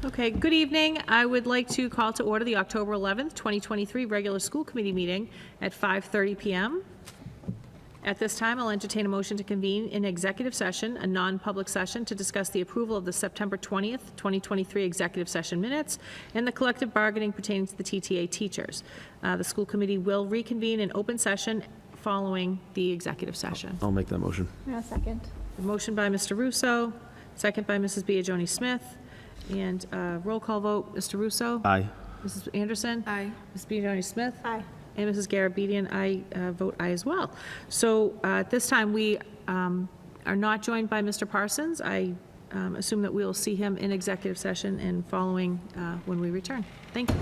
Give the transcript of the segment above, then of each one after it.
Okay, good evening. I would like to call to order the October 11th, 2023 regular school committee meeting at 5:30 PM. At this time, I'll entertain a motion to convene in executive session, a non-public session, to discuss the approval of the September 20th, 2023 executive session minutes and the collective bargaining pertaining to the TTA teachers. The school committee will reconvene in open session following the executive session. I'll make that motion. No, second. A motion by Mr. Russo, second by Mrs. Biagioni-Smith, and roll call vote, Mr. Russo? Aye. Mrs. Anderson? Aye. Mrs. Biagioni-Smith? Aye. And Mrs. Garabedian, I vote aye as well. So at this time, we are not joined by Mr. Parsons. I assume that we will see him in executive session and following when we return. Thank you.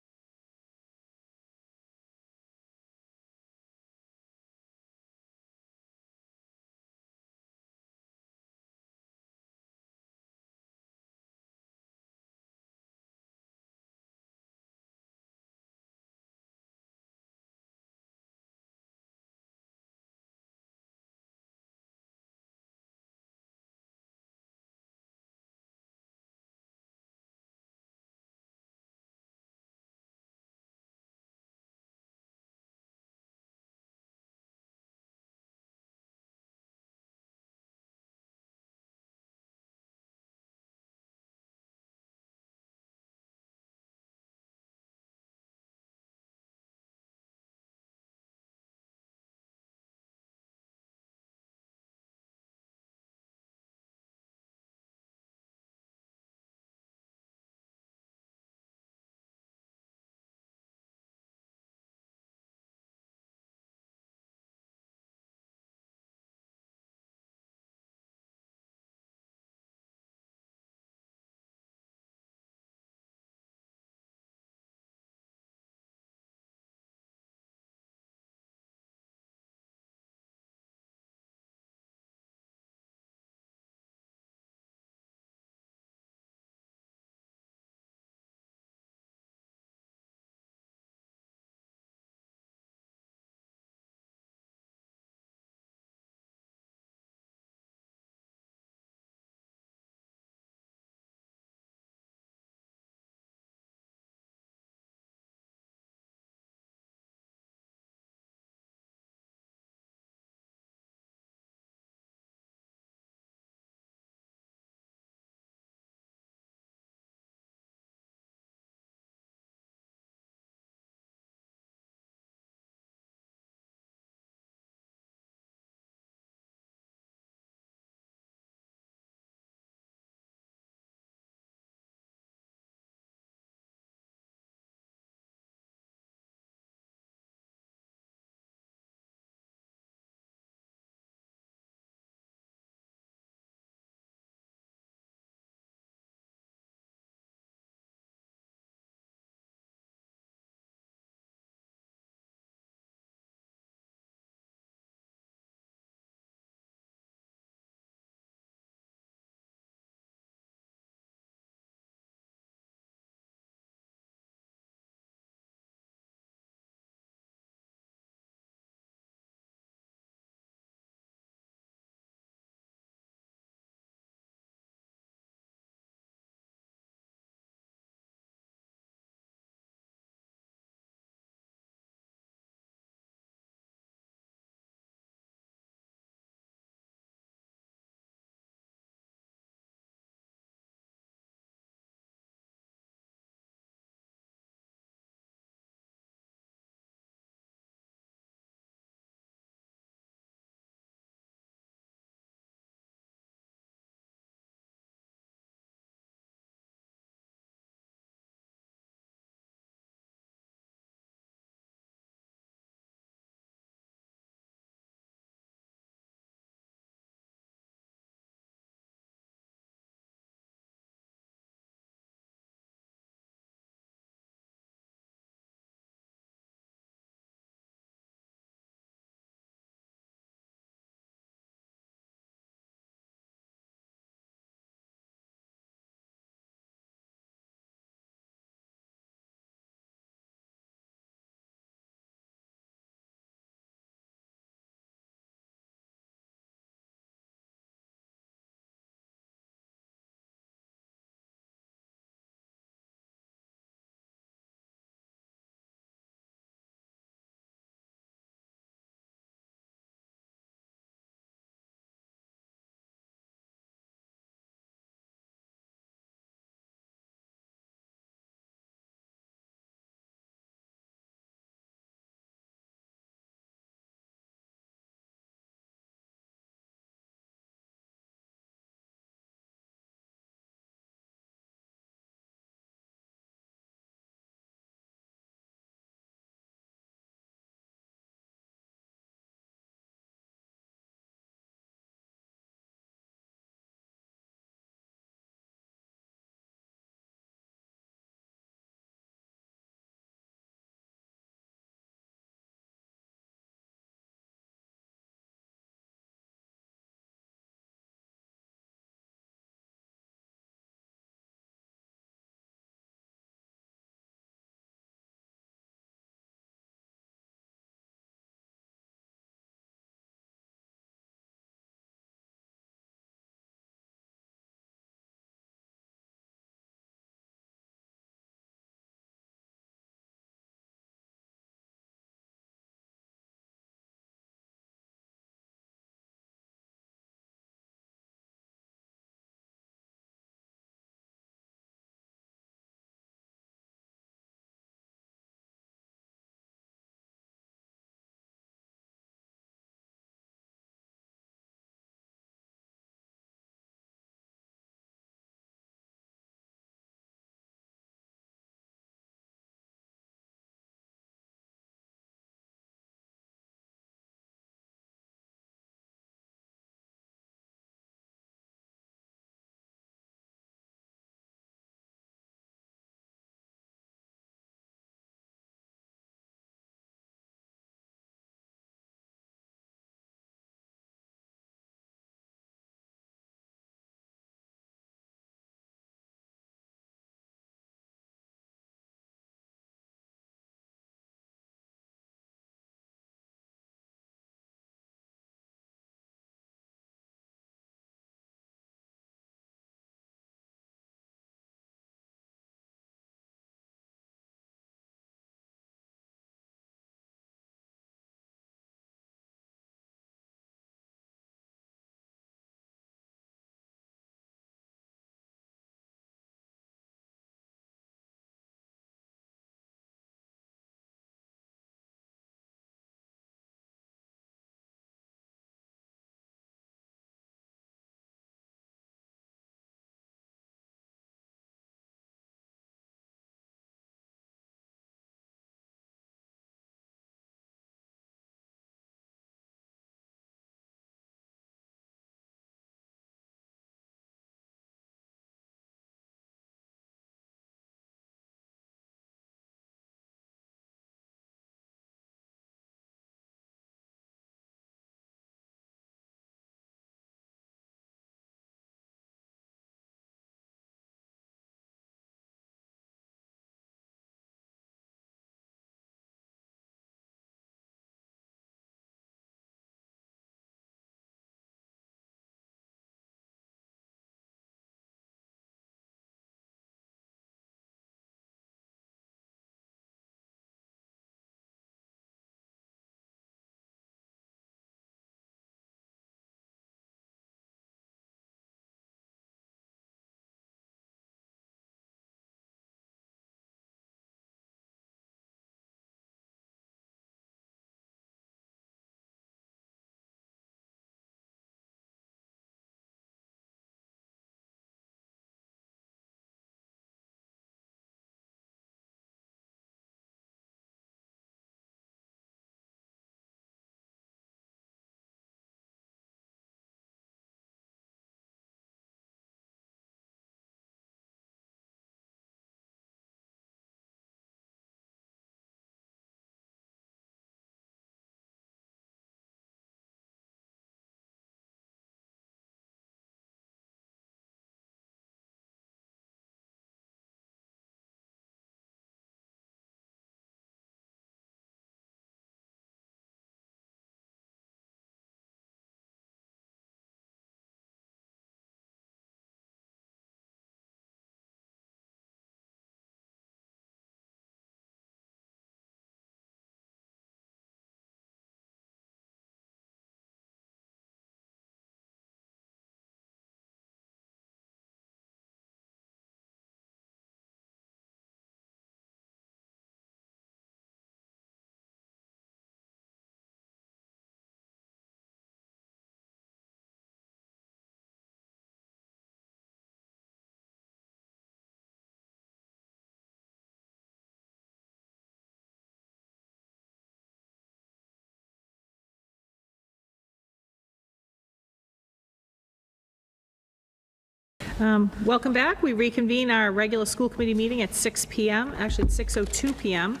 Welcome back. We reconvene our regular school committee meeting at 6 PM, actually it's 6:02 PM.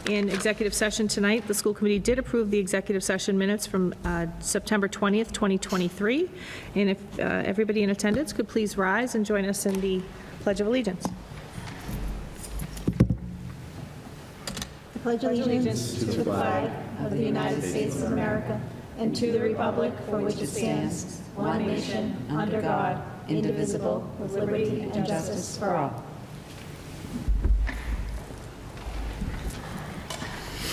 In executive session tonight, the school committee did approve the executive session minutes from September 20th, 2023. And if everybody in attendance could please rise and join us in the Pledge of Allegiance. I pledge allegiance to the flag of the United States of America and to the republic for which it stands, one nation, under God, indivisible, with liberty and justice for all.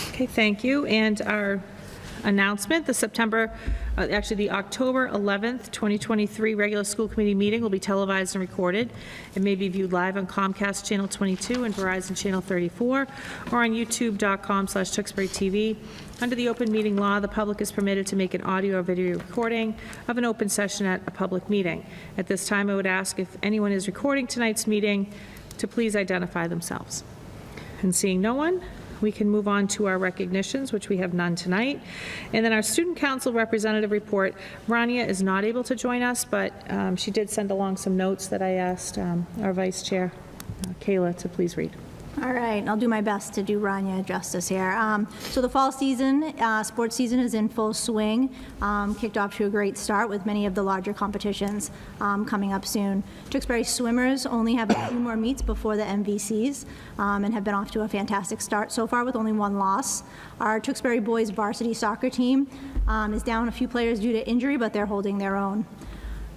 Okay, thank you. And our announcement, the October 11th, 2023 regular school committee meeting will be televised and recorded. It may be viewed live on Comcast Channel 22 and Verizon Channel 34, or on youtube.com/Tewksbury-TV. Under the open meeting law, the public is permitted to make an audio or video recording of an open session at a public meeting. At this time, I would ask if anyone is recording tonight's meeting to please identify themselves. And seeing no one, we can move on to our recognitions, which we have none tonight. And then our student council representative report. Rania is not able to join us, but she did send along some notes that I asked our vice chair, Kayla, to please read. All right, I'll do my best to do Rania justice here. So the fall season, sports season is in full swing, kicked off to a great start with many of the larger competitions coming up soon. Tewksbury swimmers only have a few more meets before the MVCs and have been off to a fantastic start so far with only one loss. Our Tewksbury boys varsity soccer team is down a few players due to injury, but they're holding their own.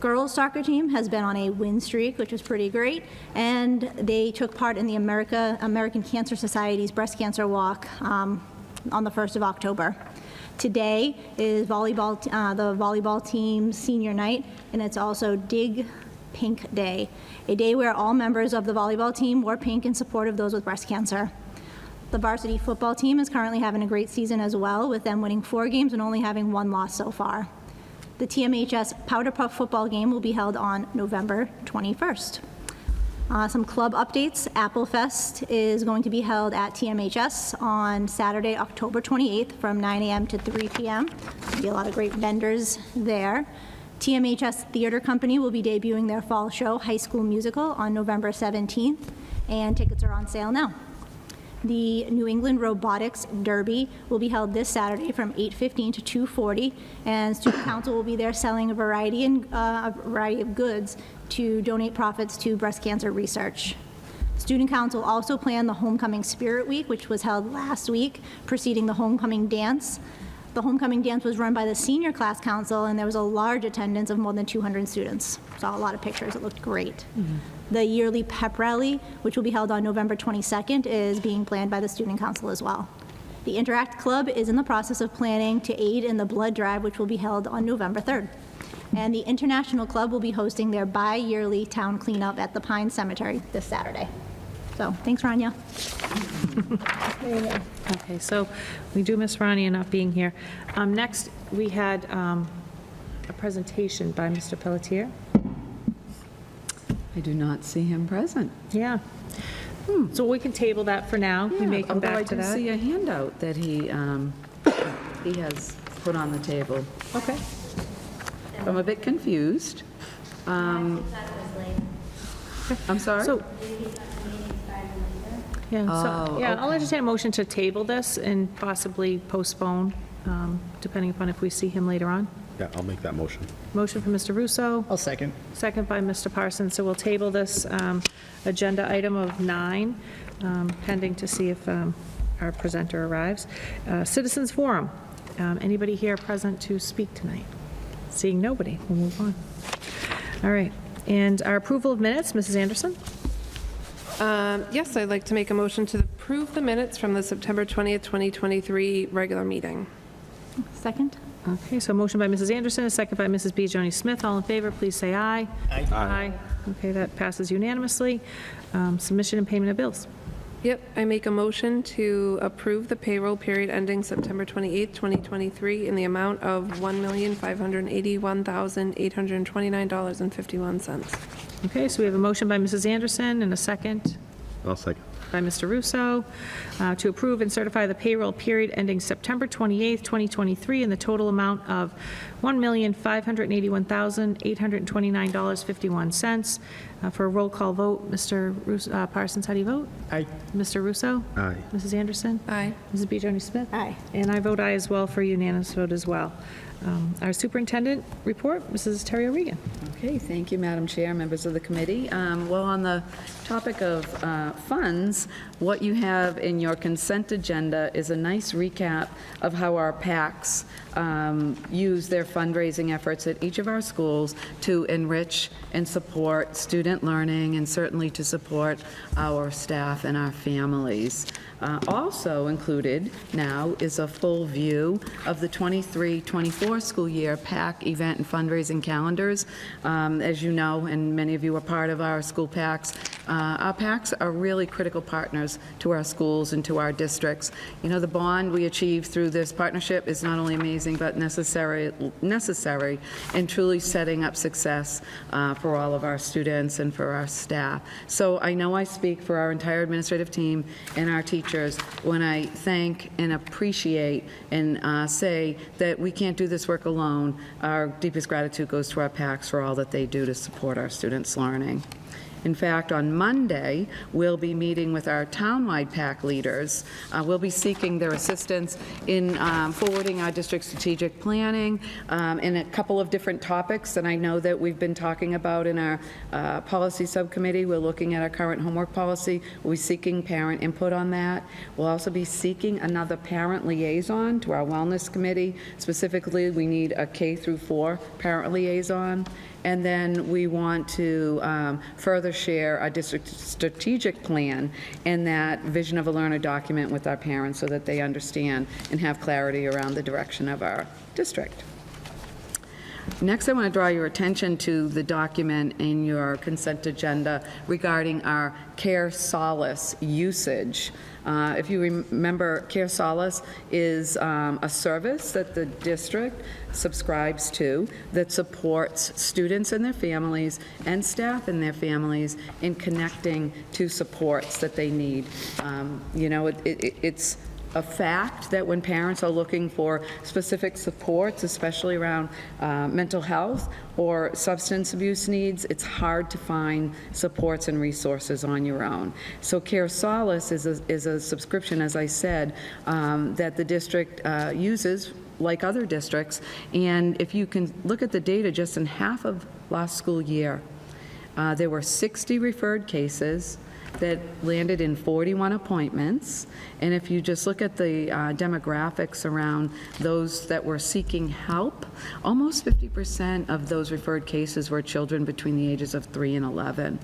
Girls soccer team has been on a win streak, which is pretty great, and they took part in the American Cancer Society's breast cancer walk on the 1st of October. Today is the volleyball team's senior night, and it's also Dig Pink Day, a day where all members of the volleyball team wore pink in support of those with breast cancer. The varsity football team is currently having a great season as well, with them winning 4 games and only having 1 loss so far. The TMHS Powder Puff football game will be held on November 21st. Some club updates. Applefest is going to be held at TMHS on Saturday, October 28th from 9 a.m. to 3 p.m. There'll be a lot of great vendors there. TMHS Theater Company will be debuting their fall show, High School Musical, on November 17th, and tickets are on sale now. The New England Robotics Derby will be held this Saturday from 8:15 to 2:40, and Student Council will be there selling a variety of goods to donate profits to breast cancer research. Student Council also planned the Homecoming Spirit Week, which was held last week, preceding the Homecoming Dance. The Homecoming Dance was run by the Senior Class Council, and there was a large attendance of more than 200 students. Saw a lot of pictures. It looked great. The yearly pep rally, which will be held on November 22nd, is being planned by the Student Council as well. The Interact Club is in the process of planning to aid in the blood drive, which will be held on November 3rd. And the International Club will be hosting their bi-yearly town cleanup at the Pine Cemetery this Saturday. So, thanks, Rania. Okay, so we do miss Rania not being here. Next, we had a presentation by Mr. Pelletier. I do not see him present. Yeah. So we can table that for now. We may come back to Although I that. do see a handout that he has put on the table. Okay. I'm a bit confused. I'm sorry? So, yeah, Oh, I'll entertain a motion to table this and possibly postpone, depending upon if we see him later on. Yeah, I'll make that motion. Motion from Mr. Russo, I'll second. second by Mr. Parsons. So we'll table this agenda item of 9, pending to see if our presenter arrives. Citizens Forum. Anybody here present to speak tonight? Seeing nobody, we'll move on. All right. And our approval of minutes, Mrs. Anderson? Yes, I'd like to make a motion to approve the minutes from the September 20th, 2023 regular meeting. Second? Okay, so motion by Mrs. Anderson, a second by Mrs. B. Joni Smith. All in favor, please say aye. Aye. Aye. Okay, that passes unanimously. Submission and payment of bills. Yep, I make a motion to approve the payroll period ending September 28th, 2023 in the amount of $1,581,829.51. Okay, so we have a motion by Mrs. Anderson and a second. I'll second. by Mr. Russo, to approve and certify the payroll period ending September 28th, 2023, in the total amount of $1,581,829.51. For a roll call vote, Mr. Parsons, how do you vote? Aye. Mr. Russo? Aye. Mrs. Anderson? Aye. Mrs. B. Joni Smith? Aye. And I vote aye as well for unanimous vote as well. Our superintendent report, Mrs. Terry O'Regan. Okay, thank you, Madam Chair, members of the committee. Well, on the topic of funds, what you have in your consent agenda is a nice recap of how our PACs use their fundraising efforts at each of our schools to enrich and support student learning and certainly to support our staff and our families. Also included now is a full view of the 23-24 school year PAC event and fundraising calendars. As you know, and many of you are part of our school PACs, our PACs are really critical partners to our schools and to our districts. You know, the bond we achieve through this partnership is not only amazing, but necessary in truly setting up success for all of our students and for our staff. So I know I speak for our entire administrative team and our teachers when I thank and appreciate and say that we can't do this work alone. Our deepest gratitude goes to our PACs for all that they do to support our students' learning. In fact, on Monday, we'll be meeting with our townwide PAC leaders. We'll be seeking their assistance in forwarding our district strategic planning in a couple of different topics that I know that we've been talking about in our policy subcommittee. We're looking at our current homework policy. We'll be seeking parent input on that. We'll also be seeking another parent liaison to our wellness committee. Specifically, we need a K through 4 parent liaison. And then we want to further share our district strategic plan and that vision of a learner document with our parents so that they understand and have clarity around the direction of our district. Next, I want to draw your attention to the document in your consent agenda regarding our Care Solace usage. If you remember, Care Solace is a service that the district subscribes to that supports students and their families and staff and their families in connecting to supports that they need. You know, it's a fact that when parents are looking for specific supports, especially around mental health or substance abuse needs, it's hard to find supports and resources on your own. So Care Solace is a subscription, as I said, that the district uses like other districts. And if you can look at the data, just in half of last school year, there were 60 referred cases that landed in 41 appointments. And if you just look at the demographics around those that were seeking help, almost 50% of those referred cases were children between the ages of 3 and 11.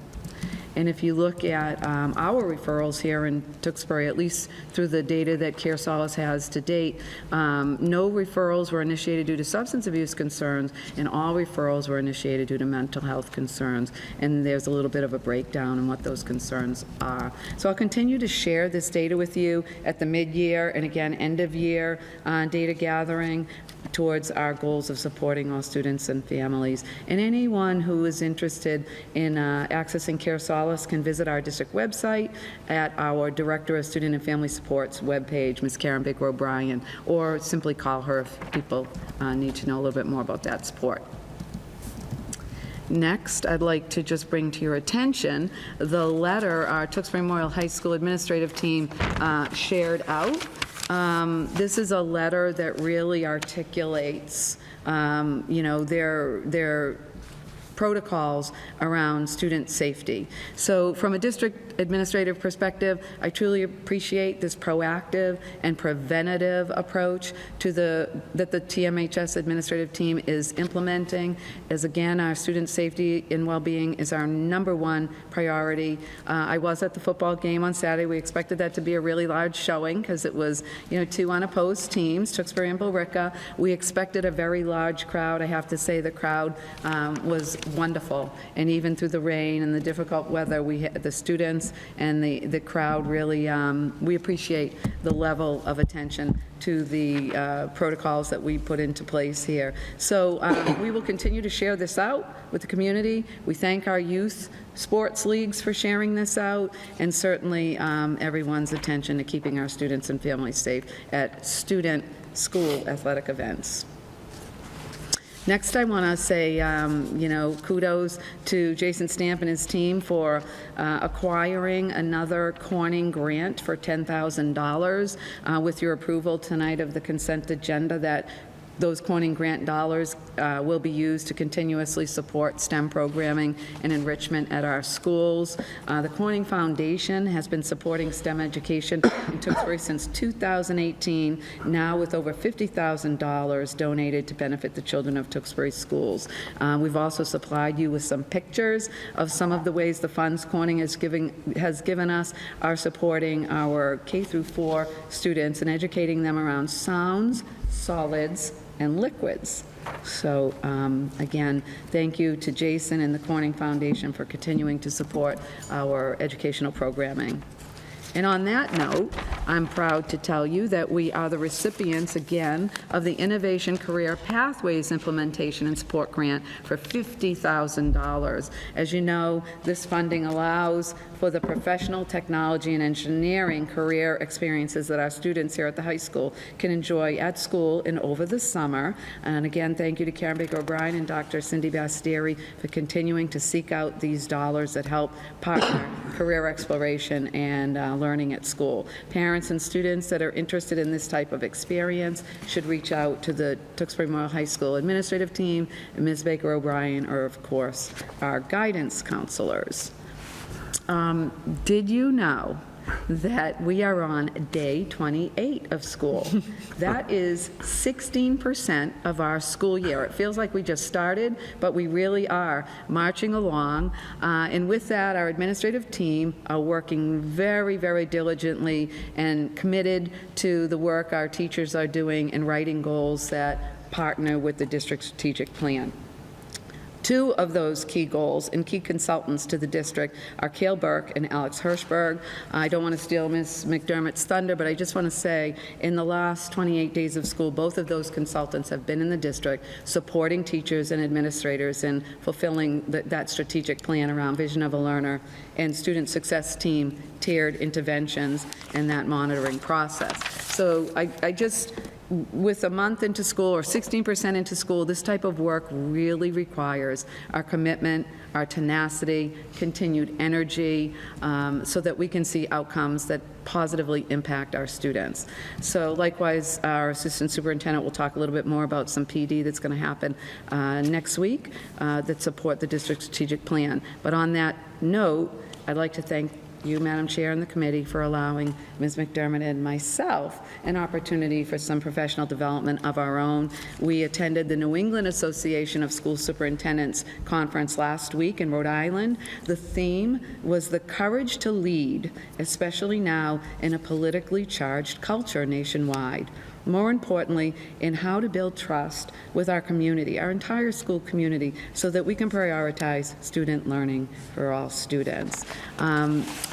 And if you look at our referrals here in Tewksbury, at least through the data that Care Solace has to date, no referrals were initiated due to substance abuse concerns, and all referrals were initiated due to mental health concerns. And there's a little bit of a breakdown on what those concerns are. So I'll continue to share this data with you at the mid-year and again end-of-year data gathering towards our goals of supporting all students and families. And anyone who is interested in accessing Care Solace can visit our district website at our Director of Student and Family Supports webpage, Ms. Karen Baker O'Brien, or simply call her if people need to know a little bit more about that support. Next, I'd like to just bring to your attention the letter our Tewksbury Memorial High School administrative team shared out. This is a letter that really articulates, you know, their protocols around student safety. So from a district administrative perspective, I truly appreciate this proactive and preventative approach to that the TMHS administrative team is implementing, as again, our student safety and well-being is our #1 priority. I was at the football game on Saturday. We expected that to be a really large showing because it was, you know, 2 unopposed teams, Tewksbury and Billerica. We expected a very large crowd. I have to say the crowd was wonderful. And even through the rain and the difficult weather, the students and the crowd really, we appreciate the level of attention to the protocols that we put into place here. So we will continue to share this out with the community. We thank our youth sports leagues for sharing this out, and certainly everyone's attention to keeping our students and families safe at student school athletic events. Next, I want to say, kudos to Jason Stamp and his team for acquiring another Corning grant for $10,000. With your approval tonight of the consent agenda, that those Corning grant dollars will be used to continuously support STEM programming and enrichment at our schools. The Corning Foundation has been supporting STEM education in Tewksbury since 2018, now with over $50,000 donated to benefit the children of Tewksbury schools. We've also supplied you with some pictures of some of the ways the funds Corning has given us are supporting our K through 4 students and educating them around sounds, solids, and liquids. So again, thank you to Jason and the Corning Foundation for continuing to support our educational programming. And on that note, I'm proud to tell you that we are the recipients, again, of the Innovation Career Pathways Implementation and Support Grant for $50,000. As you know, this funding allows for the professional, technology, and engineering career experiences that our students here at the high school can enjoy at school and over the summer. And again, thank you to Karen Baker O'Brien and Dr. Cindy Bastieri for continuing to seek out these dollars that help partner career exploration and learning at school. Parents and students that are interested in this type of experience should reach out to the Tewksbury Memorial High School administrative team, and Ms. Baker O'Brien, or of course, our guidance counselors. Did you know that we are on day 28 of school? That is 16% of our school year. It feels like we just started, but we really are marching along. And with that, our administrative team are working very, very diligently and committed to the work our teachers are doing in writing goals that partner with the district strategic plan. Two of those key goals and key consultants to the district are Cale Burke and Alex Hirschberg. I don't want to steal Ms. McDermott's thunder, but I just want to say in the last 28 days of school, both of those consultants have been in the district supporting teachers and administrators in fulfilling that strategic plan around vision of a learner and student success team tiered interventions and that monitoring process. So I just, with a month into school or 16% into school, this type of work really requires our commitment, our tenacity, continued energy, so that we can see outcomes that positively impact our students. So likewise, our assistant superintendent will talk a little bit more about some PD that's going to happen next week that support the district strategic plan. But on that note, I'd like to thank you, Madam Chair, and the committee for allowing Ms. McDermott and myself an opportunity for some professional development of our own. We attended the New England Association of School Superintendents Conference last week in Rhode Island. The theme was the courage to lead, especially now in a politically charged culture nationwide. More importantly, in how to build trust with our community, our entire school community, so that we can prioritize student learning for all students.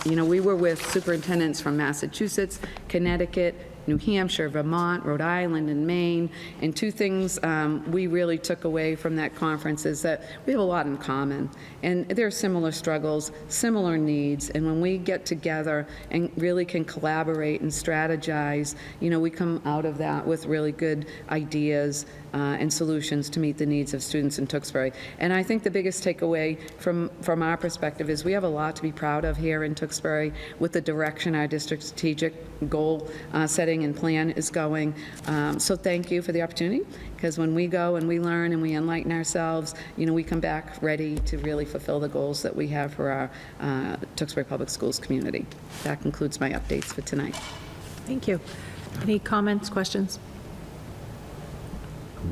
We were with superintendents from Massachusetts, Connecticut, New Hampshire, Vermont, Rhode Island, and Maine. And two things we really took away from that conference is that we have a lot in common. And there are similar struggles, similar needs. And when we get together and really can collaborate and strategize, we come out of that with really good ideas and solutions to meet the needs of students in Tewksbury. And I think the biggest takeaway from our perspective is we have a lot to be proud of here in Tewksbury with the direction our district strategic goal setting and plan is going. So thank you for the opportunity, because when we go and we learn and we enlighten ourselves, we come back ready to really fulfill the goals that we have for our Tewksbury Public Schools community. That concludes my updates for tonight. Thank you. Any comments, questions?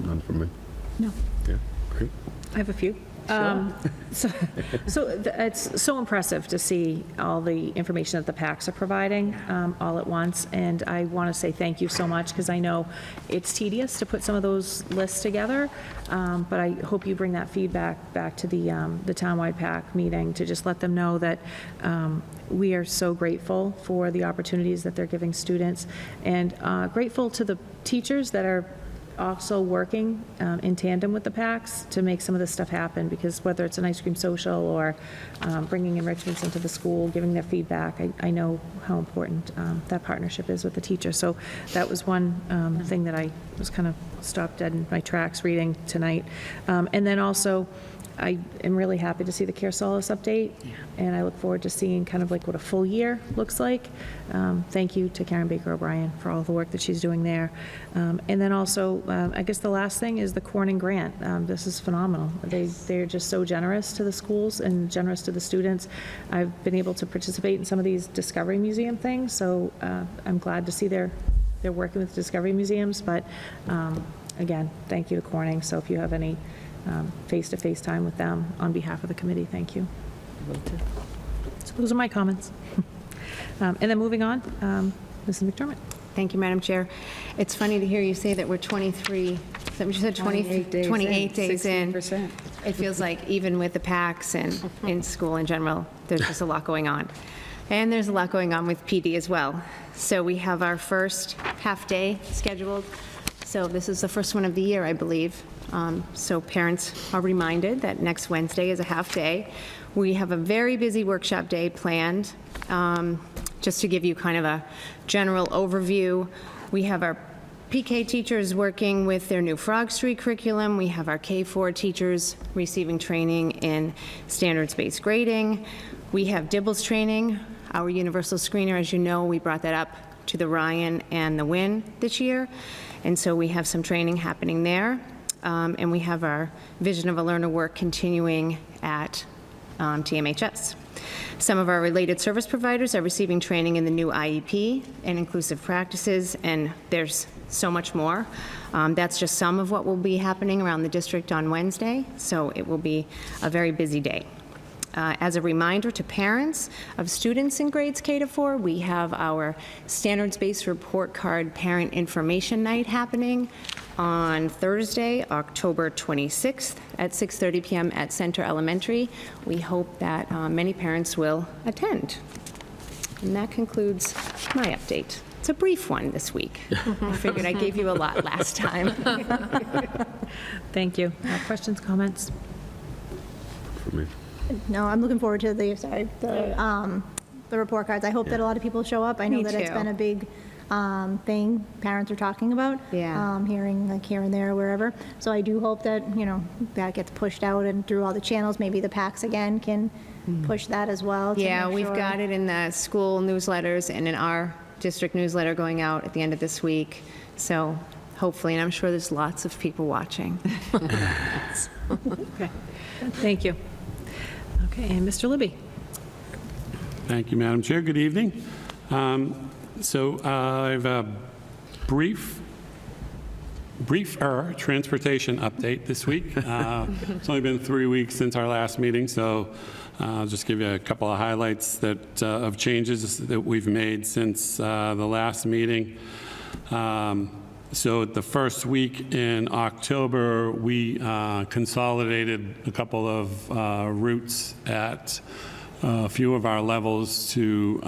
None from me. No. Yeah, great. I have a few. It's so impressive to see all the information that the PACs are providing all at once, and I want to say thank you so much, because I know it's tedious to put some of those lists together, but I hope you bring that feedback back to the townwide PAC meeting to just let them know that we are so grateful for the opportunities that they're giving students, and grateful to the teachers that are also working in tandem with the PACs to make some of this stuff happen, because whether it's an ice cream social or bringing enrichments into the school, giving their feedback, I know how important that partnership is with the teachers. So that was one thing that I was kind of stopped dead in my tracks reading tonight. And then also, I am really happy to see the Care Solace update, and I look forward to seeing kind of like what a full year looks like. Thank you to Karen Baker O'Brien for all the work that she's doing there. And then also, I guess the last thing is the Corning Grant. This is phenomenal. They're just so generous to the schools and generous to the students. I've been able to participate in some of these Discovery Museum things, so I'm glad to see they're working with Discovery Museums. But again, thank you to Corning. So if you have any face-to-face time with them on behalf of the committee, thank you. So those are my comments. And then moving on, Mrs. McDermott. Thank you, Madam Chair. It's funny to hear you say that we're 23, is that what you said, 28 days in, 28 days in. 16%. It feels like even with the PACs and in school in general, there's just a lot going on. And there's a lot going on with PD as well. So we have our first half-day scheduled. So this is the first one of the year, I believe. So parents are reminded that next Wednesday is a half-day. We have a very busy workshop day planned. Just to give you kind of a general overview, we have our PK teachers working with their new Frog Street curriculum. We have our K-4 teachers receiving training in standards-based grading. We have DIBELS training, our universal screener. As you know, we brought that up to the Ryan and the Win this year. And so we have some training happening there. And we have our Vision of a Learner work continuing at TMHS. Some of our related service providers are receiving training in the new IEP and inclusive practices, and there's so much more. That's just some of what will be happening around the district on Wednesday, so it will be a very busy day. As a reminder to parents of students in grades K to 4, we have our standards-based report card parent information night happening on Thursday, October 26th at 6:30 p.m. at Center Elementary. We hope that many parents will attend. And that concludes my update. It's a brief one this week. I figured I gave you a lot last time. Thank you. Questions, comments? No, I'm looking forward to the report cards. I hope that a lot of people show up. I know Me that it's too. been a big thing parents are talking about. Yeah. Hearing like here and there, wherever. So I do hope that, that gets pushed out and through all the channels. Maybe the PACs again can push that as well. Yeah, we've got it in the school newsletters and in our district newsletter going out at the end of this week. So hopefully, and I'm sure there's lots of people watching. Okay. Thank you. Okay, and Mr. Libby. Thank you, Madam Chair. Good evening. So I have a briefer transportation update this week. It's only been 3 weeks since our last meeting, so I'll just give you a couple of highlights of changes that we've made since the last meeting. So the first week in October, we consolidated a couple of routes at a few of our levels to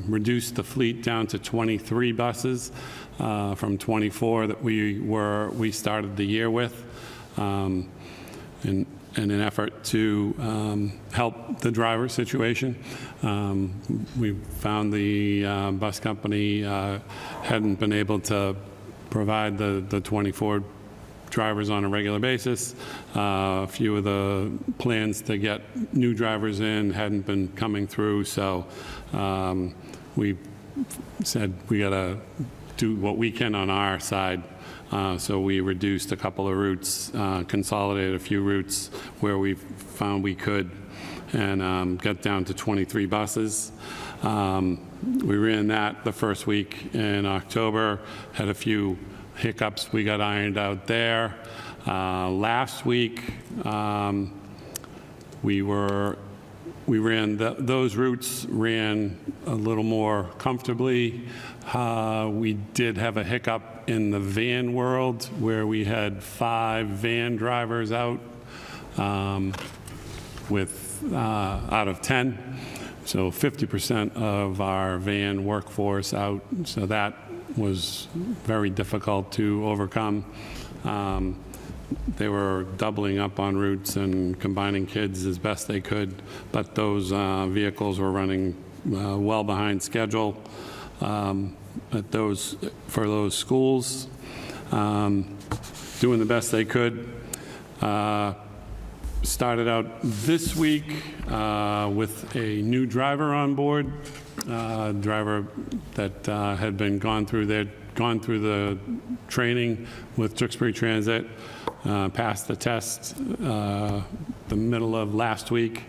reduce the fleet down to 23 buses from 24 that we started the year with, in an effort to help the driver situation. We found the bus company hadn't been able to provide the 24 drivers on a regular basis. A few of the plans to get new drivers in hadn't been coming through, so we said we got to do what we can on our side. So we reduced a couple of routes, consolidated a few routes where we found we could, and got down to 23 buses. We ran that the first week in October, had a few hiccups we got ironed out there. Last week, those routes ran a little more comfortably. We did have a hiccup in the van world where we had 5 van drivers out out of 10. So 50% of our van workforce out. So that was very difficult to overcome. They were doubling up on routes and combining kids as best they could, but those vehicles were running well behind schedule for those schools, doing the best they could. Started out this week with a new driver on board, driver that had been gone through the training with Tewksbury Transit, passed the test the middle of last week,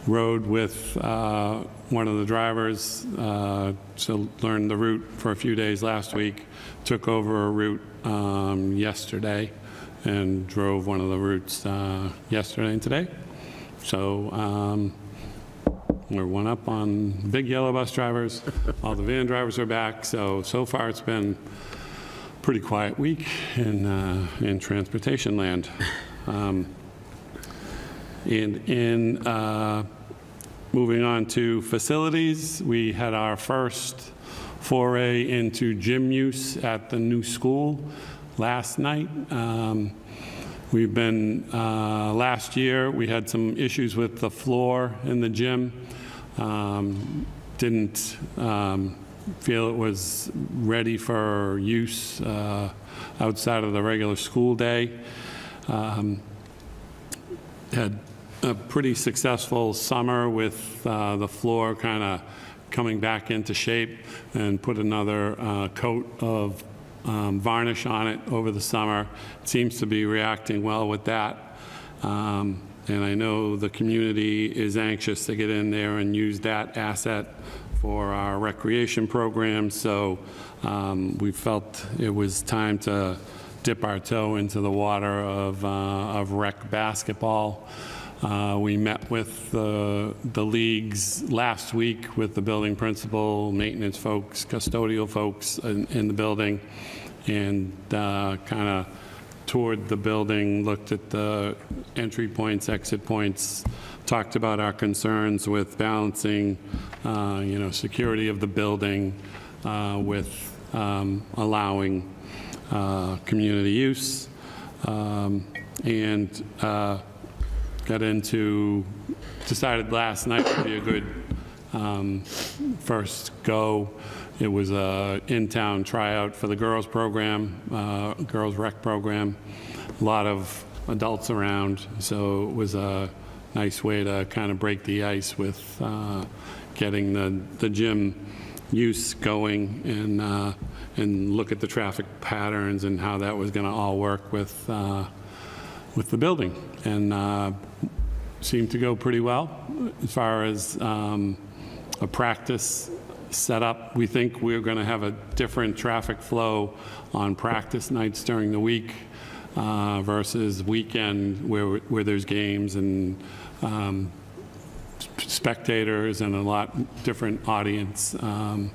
rode with one of the drivers, so learned the route for a few days last week, took over a route yesterday, and drove one of the routes yesterday and today. So we're one up on big yellow bus drivers. All the van drivers are back. So far it's been a pretty quiet week in transportation land. Moving on to facilities, we had our first foray into gym use at the new school last night. We've been, last year, we had some issues with the floor in the gym. Didn't feel it was ready for use outside of the regular school day. Had a pretty successful summer with the floor kind of coming back into shape, and put another coat of varnish on it over the summer. It seems to be reacting well with that. And I know the community is anxious to get in there and use that asset for our recreation programs. So we felt it was time to dip our toe into the water of rec basketball. We met with the leagues last week with the building principal, maintenance folks, custodial folks in the building, and kind of toured the building, looked at the entry points, exit points, talked about our concerns with balancing, security of the building with allowing community use, and decided last night would be a good first go. It was a in-town tryout for the girls program, girls rec program. A lot of adults around, so it was a nice way to kind of break the ice with getting the gym use going, and look at the traffic patterns and how that was going to all work with the building. And seemed to go pretty well as far as a practice setup. We think we're going to have a different traffic flow on practice nights during the week versus weekend where there's games and spectators and a lot different audience on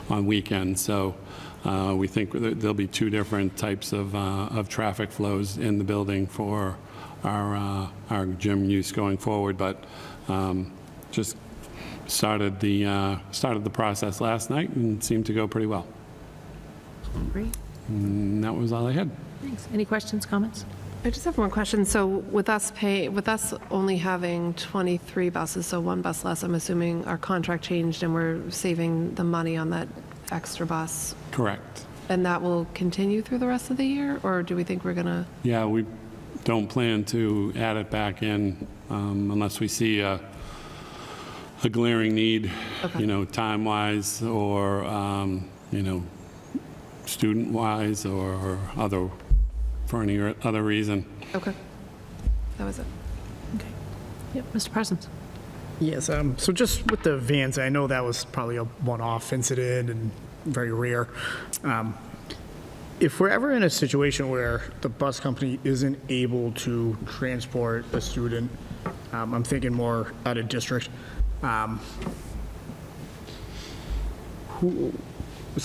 weekends. So we think there'll be 2 different types of traffic flows in the building for our gym use going forward, but just started the process last night and seemed to go pretty well. Great. And that was all I had. Thanks. Any questions, comments? I just have one question. So with us only having 23 buses, so 1 bus less, I'm assuming our contract changed and we're saving the money on that extra bus. Correct. And that will continue through the rest of the year, or do we think we're gonna? Yeah, we don't plan to add it back in unless we see a glaring need, Okay. Time-wise or, student-wise or for any other reason. Okay. That was it. Okay. Yep, Mr. Parsons. Yes, so just with the vans, I know that was probably a one-off incident and very rare. If we're ever in a situation where the bus company isn't able to transport a student I'm thinking more out of district.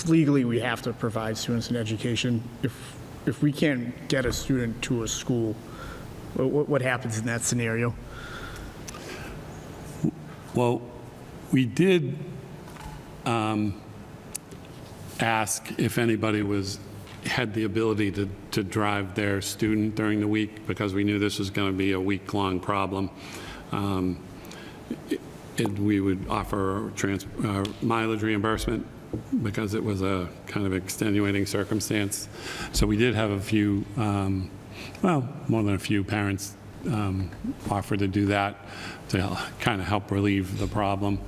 Legally, we have to provide students an education. If we can't get a student to a school, what happens in that scenario? Well, we did ask if anybody had the ability to drive their student during the week, because we knew this was going to be a week-long problem. We would offer mileage reimbursement because it was a kind of extenuating circumstance. So we did have a few, more than a few parents offer to do that to kind of help relieve the problem.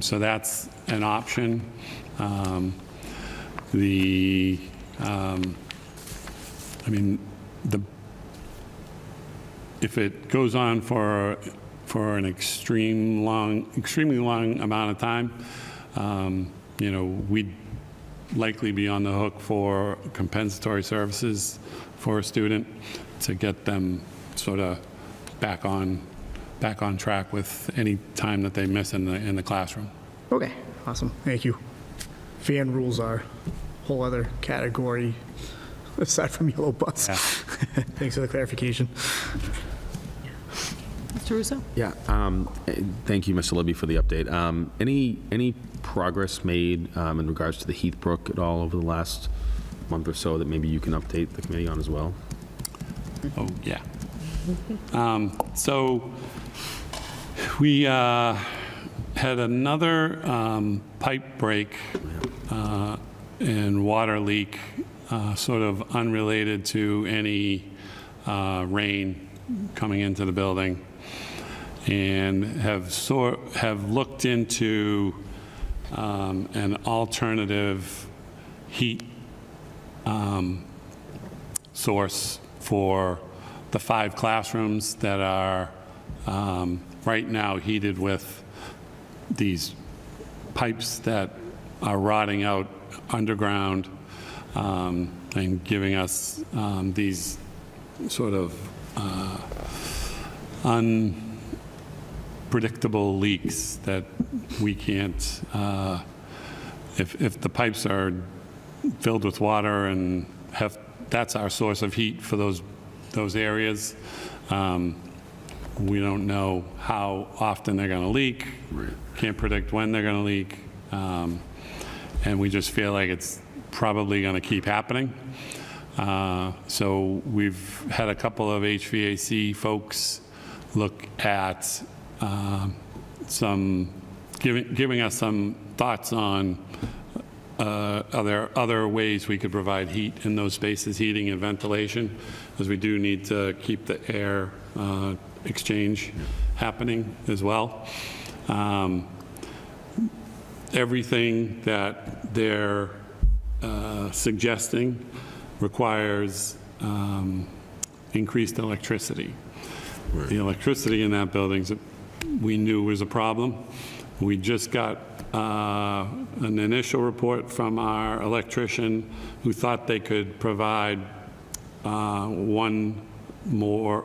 So that's an option. If it goes on for an extremely long amount of time, we'd likely be on the hook for compensatory services for a student to get them sort of back on track with any time that they miss in the classroom. Okay, awesome, thank you. Van rules are a whole other category aside from yellow bus. Yeah. Thanks for the clarification. Mr. Russo? Yeah, thank you, Mr. Libby, for the update. Any progress made in regards to the Heathbrook at all over the last month or so that maybe you can update the committee on as well? Oh, yeah. So we had another pipe break and water leak, sort of unrelated to any rain coming into the building, and have looked into an alternative heat source for the 5 classrooms that are right now heated with these pipes that are rotting out underground, and giving us these sort of unpredictable leaks that we can't, if the pipes are filled with water and that's our source of heat for those areas, we don't know how often they're going to leak. Can't predict when they're going to leak. And we just feel like it's probably going to keep happening. So we've had a couple of HVAC folks look at giving us some thoughts on other ways we could provide heat in those spaces, heating and ventilation, as we do need to keep the air exchange happening as well. Everything that they're suggesting requires increased electricity. The electricity in that building, we knew was a problem. We just got an initial report from our electrician who thought they could provide one more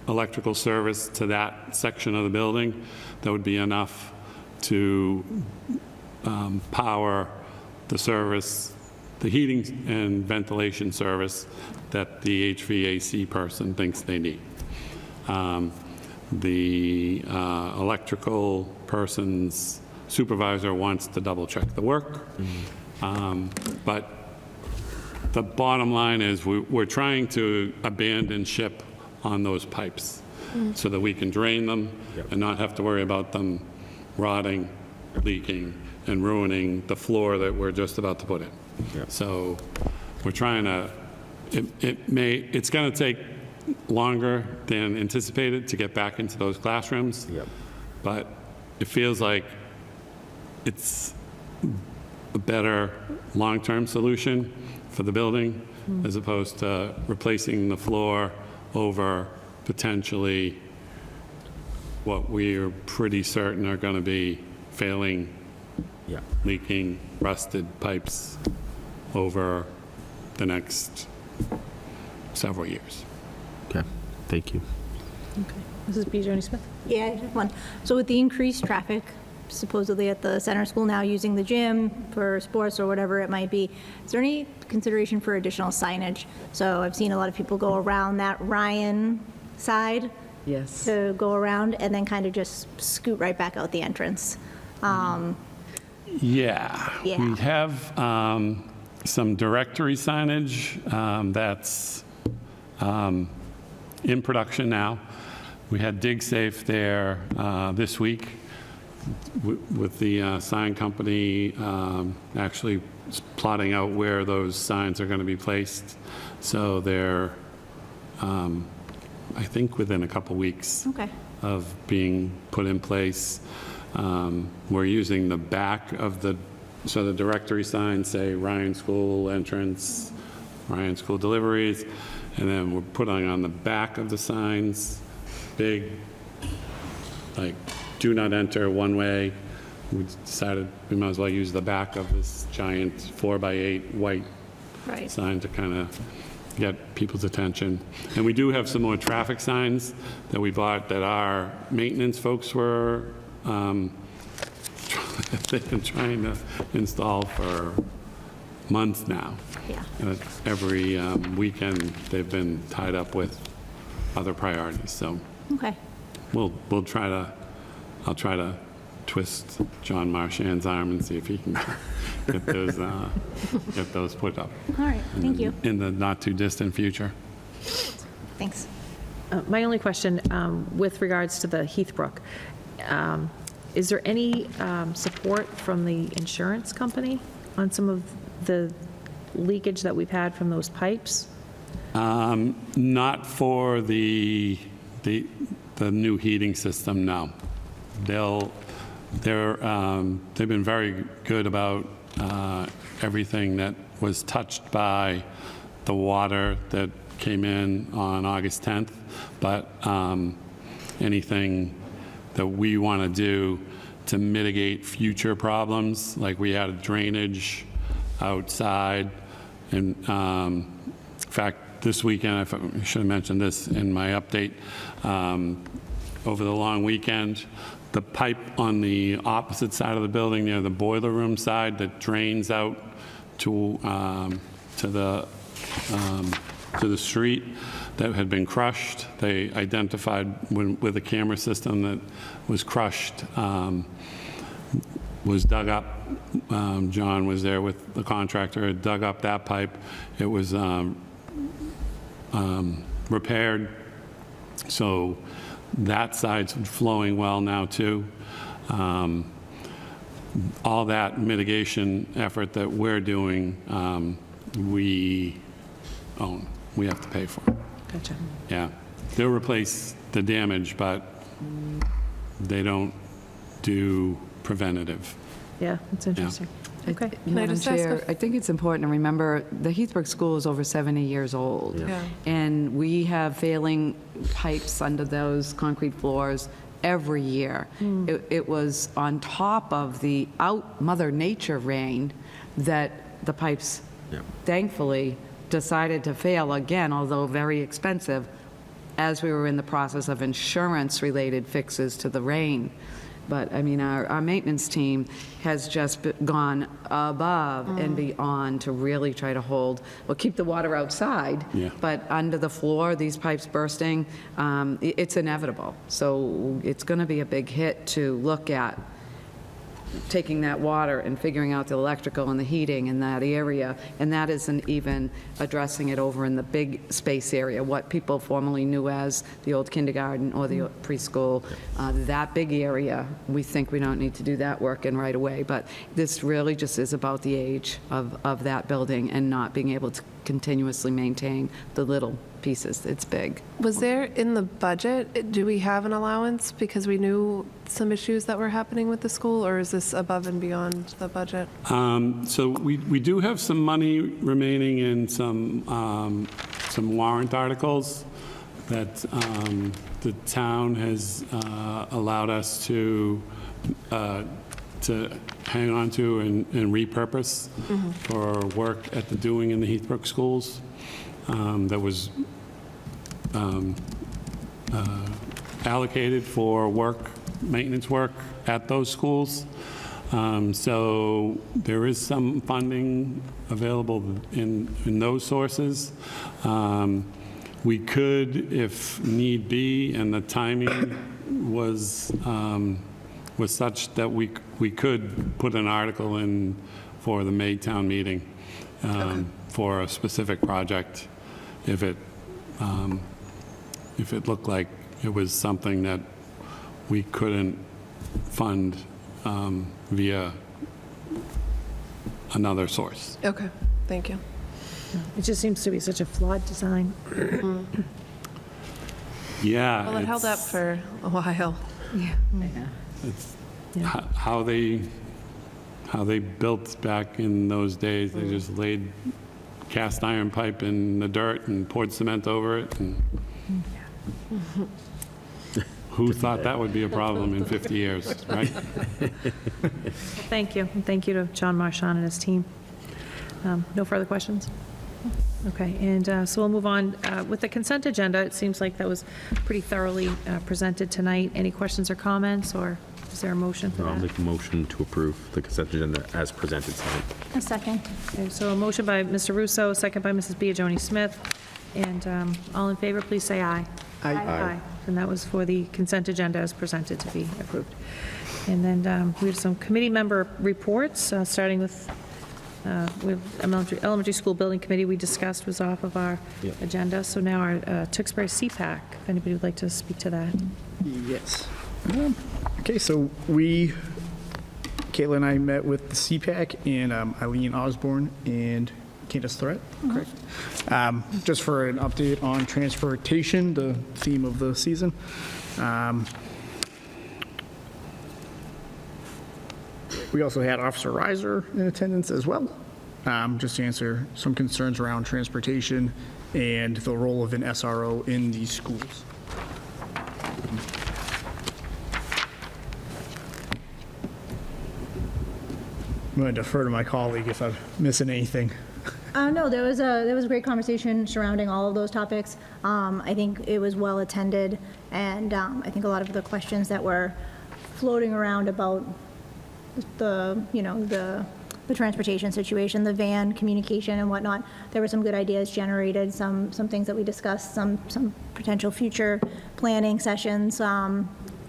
electrical service to that section of the building that would be enough to power the service, the heating and ventilation service that the HVAC person thinks they need. The electrical person's supervisor wants to double check the work. But the bottom line is we're trying to abandon ship on those pipes so that we can drain them and not have to worry about them rotting, leaking, and ruining the floor that we're just about to put in. So we're trying to, it's going to take longer than anticipated to get back into those classrooms. But it feels like it's a better long-term solution for the building as opposed to replacing the floor over potentially what we're pretty certain are going to be failing, leaking, rusted pipes over the next several years. Okay, thank you. Mrs. Bjorny Smith? Yeah, I have one. So with the increased traffic supposedly at the center school now using the gym for sports or whatever it might be, is there any consideration for additional signage? So I've seen a lot of people go around that Ryan side Yes. to go around and then kind of just scoot right back out the entrance. Yeah. Yeah. We have some directory signage that's in production now. We had DigSafe there this week with the sign company actually plotting out where those signs are going to be placed. So they're, I think, within a couple weeks Okay. of being put in place. We're using the back of so the directory signs say Ryan School entrance, Ryan School deliveries, and then we're putting on the back of the signs, big, like, do not enter one way. We decided we might as well use the back of this giant 4x8 white Right. sign to kind of get people's attention. And we do have some more traffic signs that we bought that our maintenance folks were, they've been trying to install for months now. Yeah. And every weekend, they've been tied up with other priorities. So Okay. I'll try to twist John Marchand's arm and see if he can get those put up. All right. Thank you. In the not-too-distant future. Thanks. My only question with regards to the Heathbrook, is there any support from the insurance company on some of the leakage that we've had from those pipes? Not for the new heating system, no. They've been very good about everything that was touched by the water that came in on August 10th, but anything that we want to do to mitigate future problems, like we had drainage outside, and in fact, this weekend, I should have mentioned this in my update, over the long weekend, the pipe on the opposite side of the building near the boiler room side that drains out to the street that had been crushed, they identified with a camera system that was crushed, was dug up. John was there with the contractor, had dug up that pipe. It was repaired, so that side's flowing well now too. All that mitigation effort that we're doing, we own. We have to pay for it. Gotcha. Yeah. They'll replace the damage, but they don't do preventative. Yeah, that's interesting. Okay. I Madam just ask Chair, I think it's important to remember, the Heathbrook School is over 70 years old. Yeah. And we have failing pipes under those concrete floors every year. It was on top of the Mother Nature rain that the pipes, thankfully, decided to fail again, although very expensive, as we were in the process of insurance-related fixes to the rain. But, I mean, our maintenance team has just gone above and beyond to really try to keep the water outside. Yeah. But under the floor, these pipes bursting, it's inevitable. So it's going to be a big hit to look at taking that water and figuring out the electrical and the heating in that area, and that isn't even addressing it over in the big space area, what people formerly knew as the old kindergarten or the preschool. That big area, we think we don't need to do that work in right away, but this really just is about the age of that building and not being able to continuously maintain the little pieces. It's big. Was there in the budget, do we have an allowance because we knew some issues that were happening with the school, or is this above and beyond the budget? So we do have some money remaining in some warrant articles that the town has allowed us to hang on to and repurpose for work at the doing in the Heathbrook schools. That was allocated for maintenance work at those schools. So there is some funding available in those sources. We could, if need be, and the timing was such that we could put an article in for the May town meeting for a specific project if it looked like it was something that we couldn't fund via another source. Okay, thank you. It just seems to be such a flawed design. Yeah. Well, it held up it's- for a while. How they built back in those days. They just laid cast iron pipe in the dirt and poured cement over it. And who thought that would be a problem in 50 years, right? Thank you, and thank you to John Marchand and his team. No further questions? Okay, and so we'll move on. With the consent agenda, it seems like that was pretty thoroughly presented tonight. Any questions or comments, or is there a motion for I'll that? make a motion to approve the consent agenda as presented tonight. A second. Okay, so a motion by Mr. Russo, a second by Mrs. Biagioni Smith, and all in favor, please say aye. Aye. And that was for the consent agenda as presented to be approved. And then we have some committee member reports, starting with elementary school building committee we discussed was off of our agenda. So now our Tewksbury CPAC, if anybody would like to speak to that. Yes. Okay, so Kayla and I met with the CPAC and Eileen Osborne and Candace Thorett, correct? Just for an update on transportation, the theme of the season. We also had Officer Reiser in attendance as well, just to answer some concerns around transportation and the role of an SRO in these schools. I'm going to defer to my colleague if I'm missing anything. No, there was a great conversation surrounding all of those topics. I think it was well attended, and I think a lot of the questions that were floating around about the transportation situation, the van communication and whatnot, there were some good ideas generated, some things that we discussed, some potential future planning sessions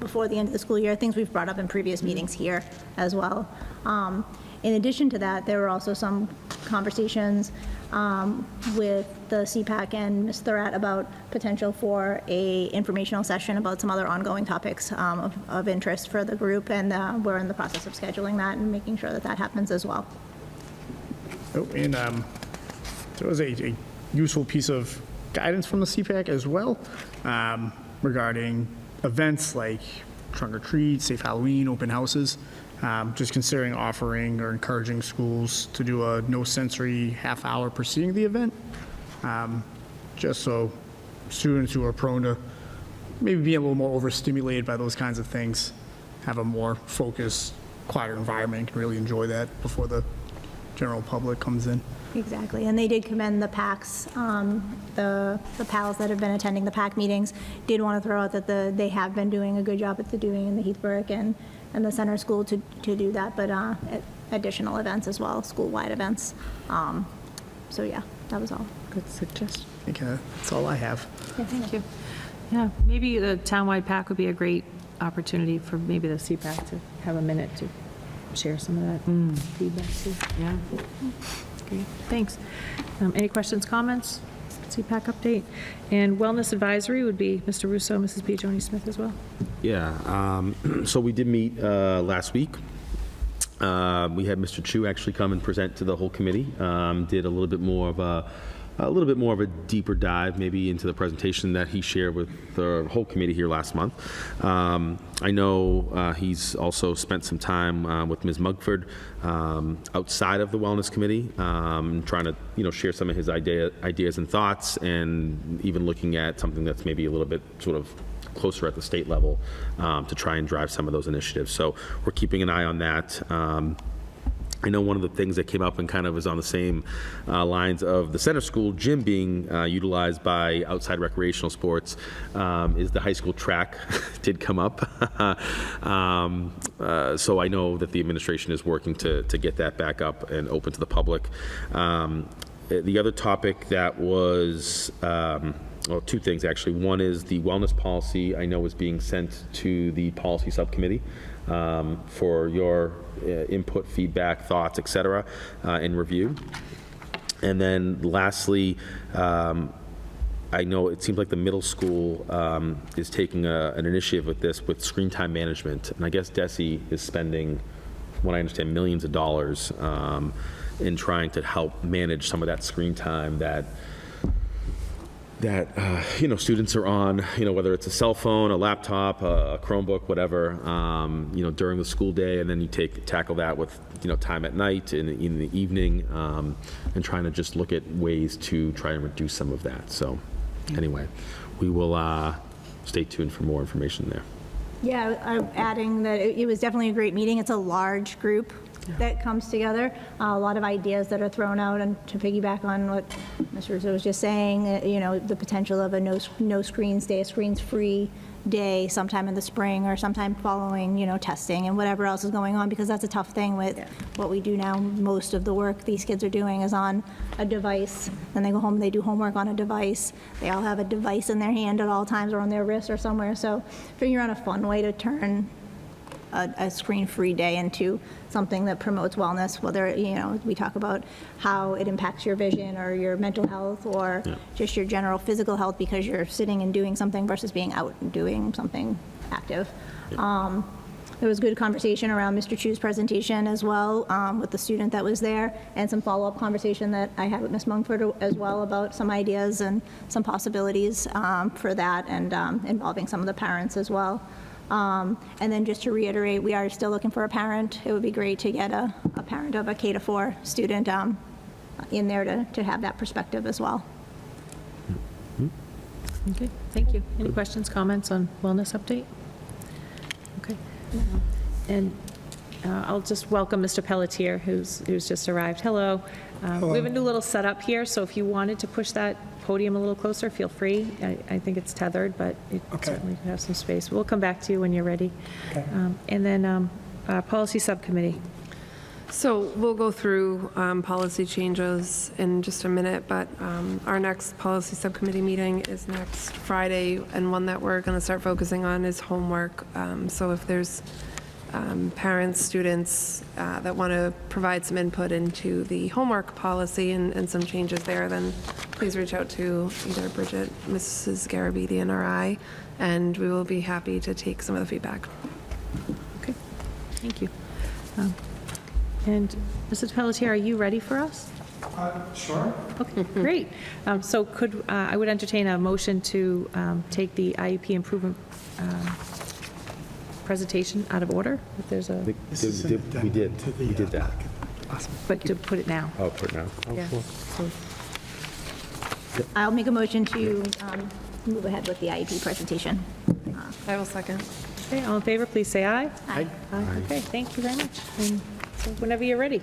before the end of the school year, things we've brought up in previous meetings here as well. In addition to that, there were also some conversations with the CPAC and Ms. Thorett about potential for a informational session about some other ongoing topics of interest for the group, and we're in the process of scheduling that and making sure that that happens as well. Oh, and there was a useful piece of guidance from the CPAC as well regarding events like trunk or treat, safe Halloween, open houses. Just considering offering or encouraging schools to do a no sensory half hour preceding the event, just so students who are prone to maybe being a little more overstimulated by those kinds of things have a more focused, quieter environment and can really enjoy that before the general public comes in. Exactly, and they did commend the PACs, the pals that have been attending the PAC meetings, did want to throw out that they have been doing a good job at doing in the Heathbrook and the center school to do that, but additional events as well, school-wide events. So yeah, that was all. Good suggestion. I think that's all I have. Yeah, thank you. Yeah, maybe the townwide pack would be a great opportunity for maybe the CPAC to have a minute to share some of that feedback too. Yeah. Great, thanks. Any questions, comments? CPAC update. And Wellness Advisory would be Mr. Russo, Mrs. Biagioni Smith as well. Yeah, so we did meet last week. We had Mr. Chu actually come and present to the whole committee. Did a little bit more of a deeper dive maybe into the presentation that he shared with the whole committee here last month. I know he's also spent some time with Ms. Mugford outside of the Wellness Committee, trying to share some of his ideas and thoughts, and even looking at something that's maybe a little bit sort of closer at the state level to try and drive some of those initiatives. So we're keeping an eye on that. I know one of the things that came up and kind of was on the same lines of the center school gym being utilized by outside recreational sports is the high school track did come up. So I know that the administration is working to get that back up and open to the public. The other topic that was, well, two things actually. One is the wellness policy I know is being sent to the policy subcommittee for your input, feedback, thoughts, et cetera, and review. And then lastly, I know it seems like the middle school is taking an initiative with this, with screen time management. And I guess DESE is spending, from what I understand, millions of dollars in trying to help manage some of that screen time that students are on, whether it's a cell phone, a laptop, a Chromebook, whatever, during the school day, and then you tackle that with, time at night and in the evening, and trying to just look at ways to try and reduce some of that. So anyway, we will stay tuned for more information there. Yeah, I'm adding that it was definitely a great meeting. It's a large group that comes together, a lot of ideas that are thrown out, and to piggyback on what Mr. Rizzo was just saying, the potential of a no screens day, a screens-free day sometime in the spring or sometime following, testing and whatever else is going on, because that's a tough thing with what we do now. Most of the work these kids are doing is on a device, and they go home, they do homework on a device. They all have a device in their hand at all times or on their wrist or somewhere, so figure out a fun way to turn a screen-free day into something that promotes wellness, whether, we talk about how it impacts your vision or your mental health or just your general physical health because you're sitting and doing something versus being out and doing something active. There was good conversation around Mr. Chu's presentation as well with the student that was there, and some follow-up conversation that I had with Ms. Mumford as well about some ideas and some possibilities for that, and involving some of the parents as well. And then just to reiterate, we are still looking for a parent. It would be great to get a parent of a K-4 student in there to have that perspective as well. Okay, thank you. Any questions, comments on wellness update? Okay. And I'll just welcome Mr. Pelletier, who's just arrived. Hello. We have a new little setup here, so if you wanted to push that podium a little closer, feel free. I think it's tethered, but it certainly could have some space. We'll come back to you when you're ready. Okay. And then policy subcommittee. So we'll go through policy changes in just a minute, but our next policy subcommittee meeting is next Friday, and one that we're going to start focusing on is homework. So if there's parents, students that want to provide some input into the homework policy and some changes there, then please reach out to either Bridget, Mrs. Garabedian, or I, and we will be happy to take some of the feedback. Okay, thank you. And Mrs. Pelletier, are you ready for us? Sure. Okay, great. So I would entertain a motion to take the IEP improvement presentation out of order, if there's a, We did that. but to put it now. Oh, put it now. Yeah. So I'll make a motion to move ahead with the IEP presentation. I will second. Okay, all in favor, please say aye. Aye. Okay, thank you very much. And so whenever you're ready.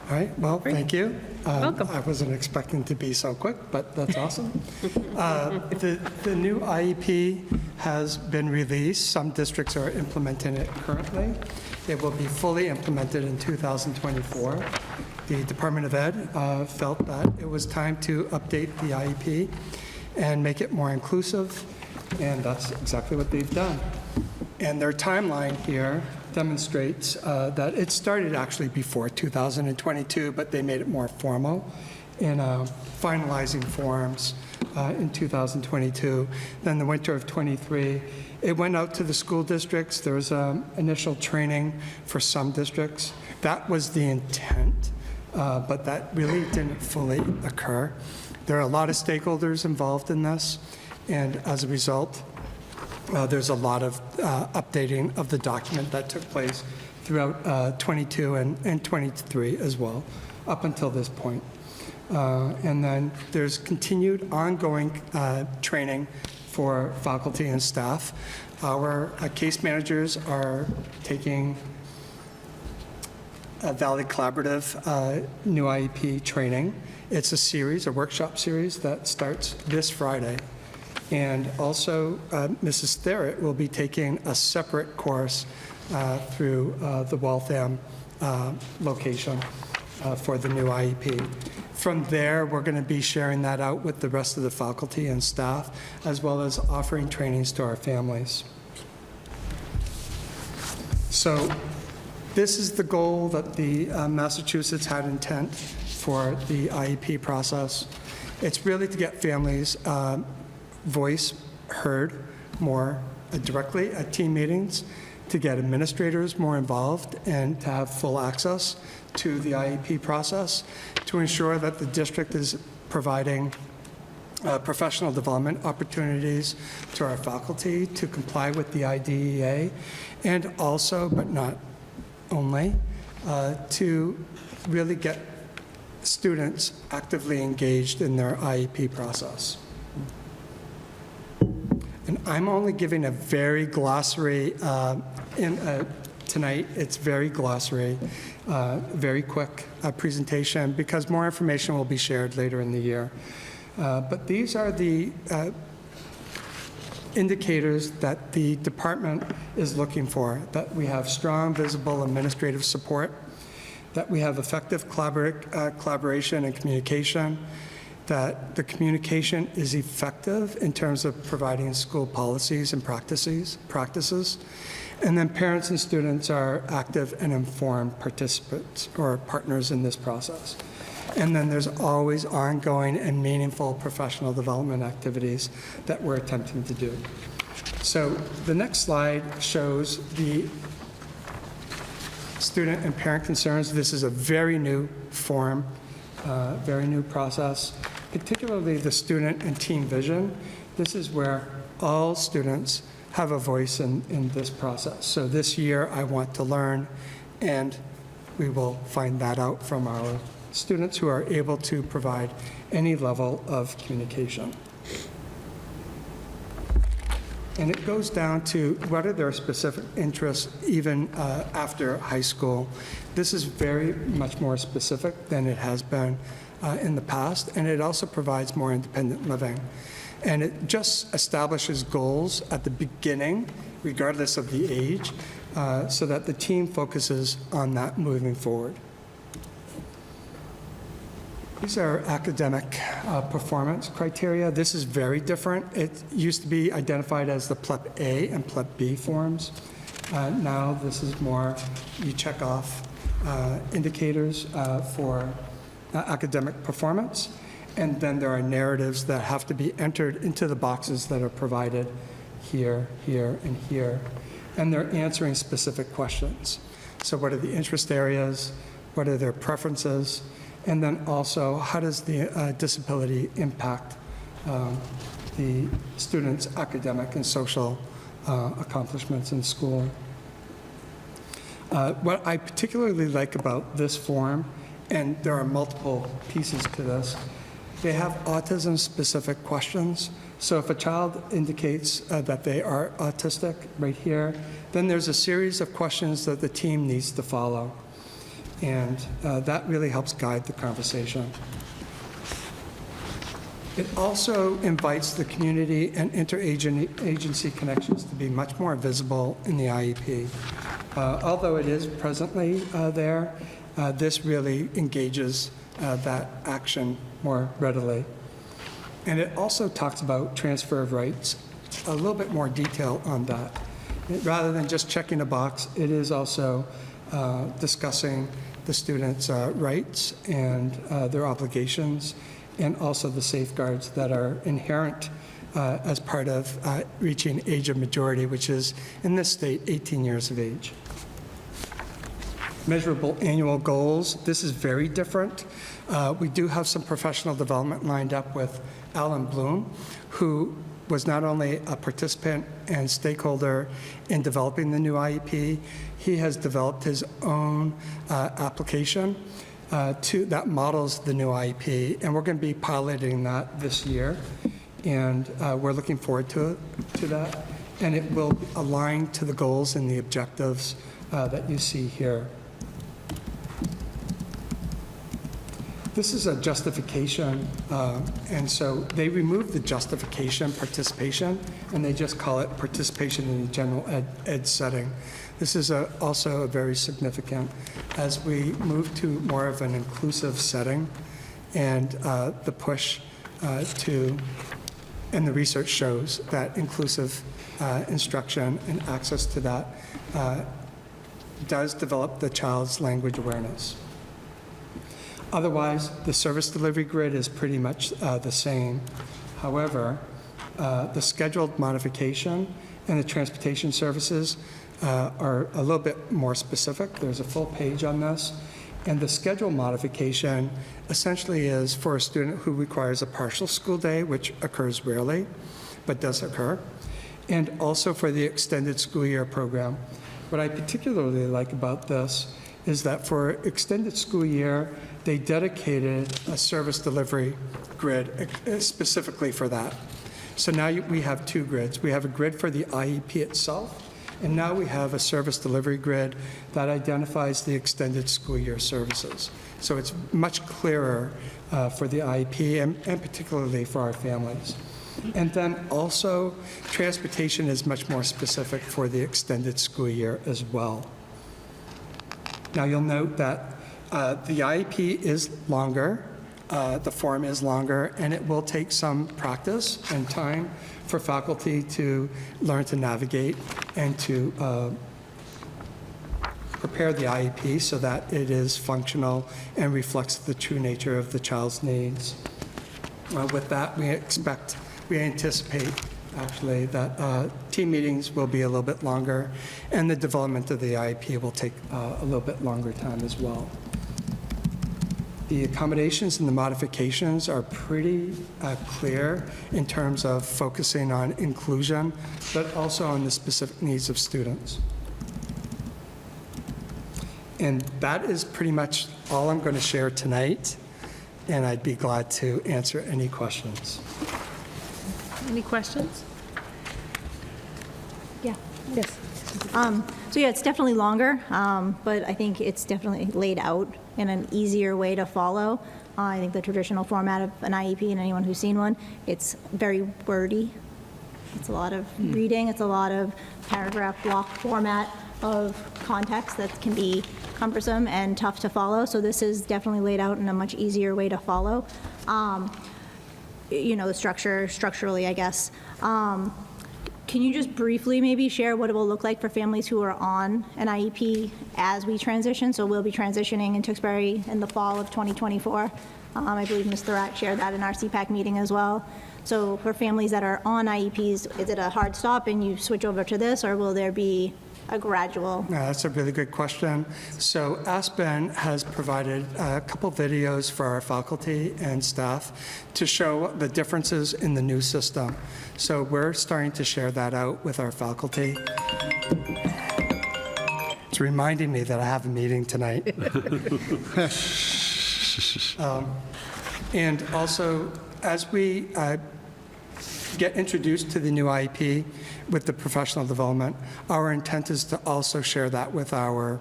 All right, well, thank you. Welcome. I wasn't expecting to be so quick, but that's awesome. The new IEP has been released. Some districts are implementing it currently. It will be fully implemented in 2024. The Department of Ed felt that it was time to update the IEP and make it more inclusive, and that's exactly what they've done. And their timeline here demonstrates that it started actually before 2022, but they made it more formal in finalizing forms in 2022. Then the winter of '23, it went out to the school districts. There was initial training for some districts. That was the intent, but that really didn't fully occur. There are a lot of stakeholders involved in this, and as a result, there's a lot of updating of the document that took place throughout '22 and '23 as well, up until this point. And then there's continued ongoing training for faculty and staff. Our case managers are taking Valley Collaborative new IEP training. It's a series, a workshop series that starts this Friday. And also, Mrs. Therrett will be taking a separate course through the Waltham location for the new IEP. From there, we're going to be sharing that out with the rest of the faculty and staff, as well as offering trainings to our families. So this is the goal that the Massachusetts had intent for the IEP process. It's really to get families' voice heard more directly at team meetings, to get administrators more involved and to have full access to the IEP process, to ensure that the district is providing professional development opportunities to our faculty to comply with the IDEA, and also, but not only, to really get students actively engaged in their IEP process. And I'm only giving a very glossary tonight. It's very glossary, very quick presentation, because more information will be shared later in the year. But these are the indicators that the department is looking for, that we have strong, visible administrative support, that we have effective collaboration and communication, that the communication is effective in terms of providing school policies and practices, and then parents and students are active and informed participants or partners in this process. And then there's always ongoing and meaningful professional development activities that we're attempting to do. So the next slide shows the student and parent concerns. This is a very new form, very new process, particularly the student and team vision. This is where all students have a voice in this process. So this year, I want to learn, and we will find that out from our students who are able to provide any level of communication. And it goes down to what are their specific interests even after high school. This is very much more specific than it has been in the past, and it also provides more independent living. And it just establishes goals at the beginning, regardless of the age, so that the team focuses on that moving forward. These are academic performance criteria. This is very different. It used to be identified as the PLEP A and PLEP B forms. Now this is more, you check off indicators for academic performance, and then there are narratives that have to be entered into the boxes that are provided here, here, and here. And they're answering specific questions. So what are the interest areas? What are their preferences? And then also, how does the disability impact the students' academic and social accomplishments in school? What I particularly like about this form, and there are multiple pieces to this, they have autism-specific questions. So if a child indicates that they are autistic right here, then there's a series of questions that the team needs to follow. And that really helps guide the conversation. It also invites the community and interagency connections to be much more visible in the IEP. Although it is presently there, this really engages that action more readily. And it also talks about transfer of rights, a little bit more detail on that. Rather than just checking a box, it is also discussing the students' rights and their obligations, and also the safeguards that are inherent as part of reaching age of majority, which is, in this state, 18 years of age. Measurable annual goals. This is very different. We do have some professional development lined up with Alan Bloom, who was not only a participant and stakeholder in developing the new IEP, he has developed his own application that models the new IEP, and we're going to be piloting that this year, and we're looking forward to that, and it will align to the goals and the objectives that you see here. This is a justification, and so they removed the justification, participation, and they just call it participation in the general ed setting. This is also a very significant as we move to more of an inclusive setting, and the push to, and the research shows that inclusive instruction and access to that does develop the child's language awareness. Otherwise, the service delivery grid is pretty much the same. However, the scheduled modification and the transportation services are a little bit more specific. There's a full page on this. And the schedule modification essentially is for a student who requires a partial school day, which occurs rarely, but does occur, and also for the extended school year program. What I particularly like about this is that for extended school year, they dedicated a service delivery grid specifically for that. So now we have two grids. We have a grid for the IEP itself, and now we have a service delivery grid that identifies the extended school year services. So it's much clearer for the IEP and particularly for our families. And then also, transportation is much more specific for the extended school year as well. Now, you'll note that the IEP is longer, the form is longer, and it will take some practice and time for faculty to learn to navigate and to prepare the IEP so that it is functional and reflects the true nature of the child's needs. With that, we anticipate actually that team meetings will be a little bit longer, and the development of the IEP will take a little bit longer time as well. The accommodations and the modifications are pretty clear in terms of focusing on inclusion, but also on the specific needs of students. And that is pretty much all I'm going to share tonight, and I'd be glad to answer any questions. Any questions? Yeah. Yes. So yeah, it's definitely longer, but I think it's definitely laid out in an easier way to follow. I think the traditional format of an IEP, and anyone who's seen one, it's very wordy. It's a lot of reading, it's a lot of paragraph block format of context that can be cumbersome and tough to follow. So this is definitely laid out in a much easier way to follow. You know, the structurally, I guess. Can you just briefly maybe share what it will look like for families who are on an IEP as we transition? So we'll be transitioning in Tewksbury in the fall of 2024. I believe Ms. Thurett shared that in our CPAC meeting as well. So for families that are on IEPs, is it a hard stop and you switch over to this, or will there be a gradual? That's a really good question. So Aspen has provided a couple videos for our faculty and staff to show the differences in the new system. So we're starting to share that out with our faculty. It's reminding me that I have a meeting tonight. And also, as we get introduced to the new IEP with the professional development, our intent is to also share that with our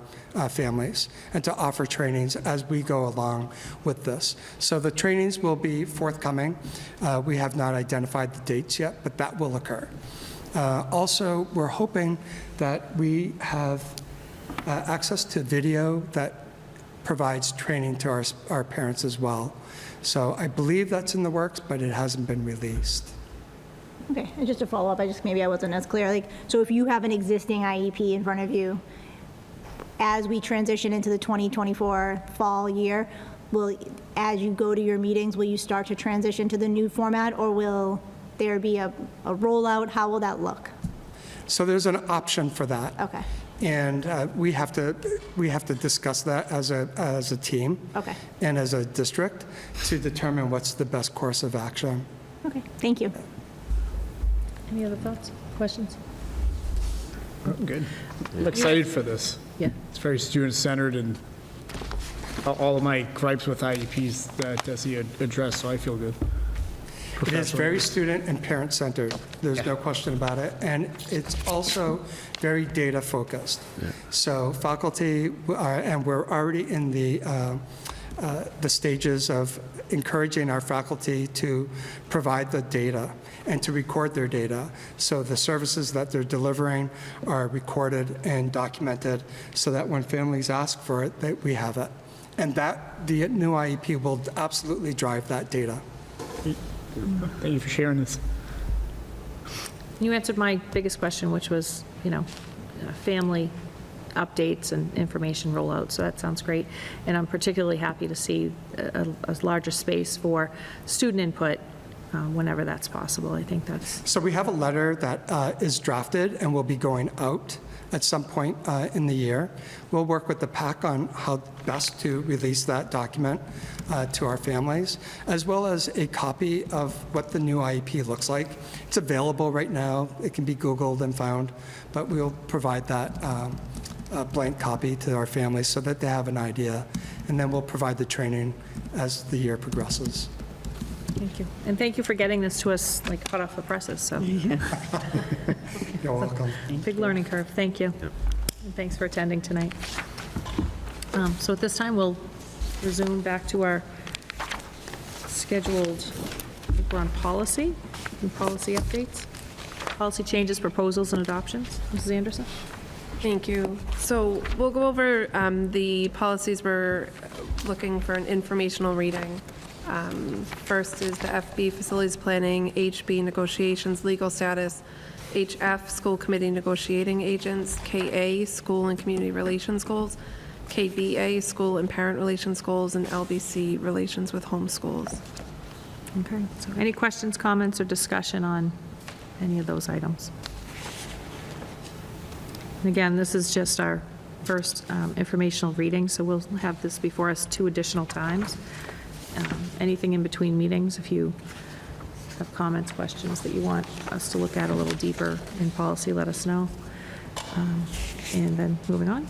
families and to offer trainings as we go along with this. So the trainings will be forthcoming. We have not identified the dates yet, but that will occur. Also, we're hoping that we have access to video that provides training to our parents as well. So I believe that's in the works, but it hasn't been released. Okay, and just to follow up, maybe I wasn't as clear. Like, so if you have an existing IEP in front of you, as we transition into the 2024 fall year, as you go to your meetings, will you start to transition to the new format, or will there be a rollout? How will that look? So there's an option for that. Okay. And we have to discuss that as a team. Okay. And as a district to determine what's the best course of action. Okay, thank you. Any other thoughts, questions? Good. I'm excited for this. Yeah. It's very student-centered, and all of my gripes with IEPs that Desi addressed, so I feel good. It is very student and parent-centered. There's no question about it. And it's also very data-focused. So faculty, and we're already in the the stages of encouraging our faculty to provide the data and to record their data. So the services that they're delivering are recorded and documented so that when families ask for it, that we have it. And that, the new IEP will absolutely drive that data. Thank you for sharing this. You answered my biggest question, which was, family updates and information rollout, so that sounds great. And I'm particularly happy to see a larger space for student input whenever that's possible. I think that's, So we have a letter that is drafted and will be going out at some point in the year. We'll work with the PAC on how best to release that document to our families, as well as a copy of what the new IEP looks like. It's available right now. It can be Googled and found, but we'll provide that blank copy to our families so that they have an idea, and then we'll provide the training as the year progresses. thank you. And thank you for getting this to us, like, hot off the presses, so. You're welcome. Big learning curve, thank you. And thanks for attending tonight. So at this time, we'll resume back to our scheduled, I think we're on policy, and policy updates. Policy changes, proposals, and adoptions. Mrs. Anderson? Thank you. So we'll go over the policies we're looking for an informational reading. First is the FB, facilities planning, HB, negotiations, legal status, HF, school committee negotiating agents, KA, school and community relations goals, KBA, school and parent relations goals, and LBC, relations with homeschools. Okay, so any questions, comments, or discussion on any of those items? And again, this is just our first informational reading, so we'll have this before us 2 additional times. Anything in between meetings, if you have comments, questions that you want us to look at a little deeper in policy, let us know. And then moving on.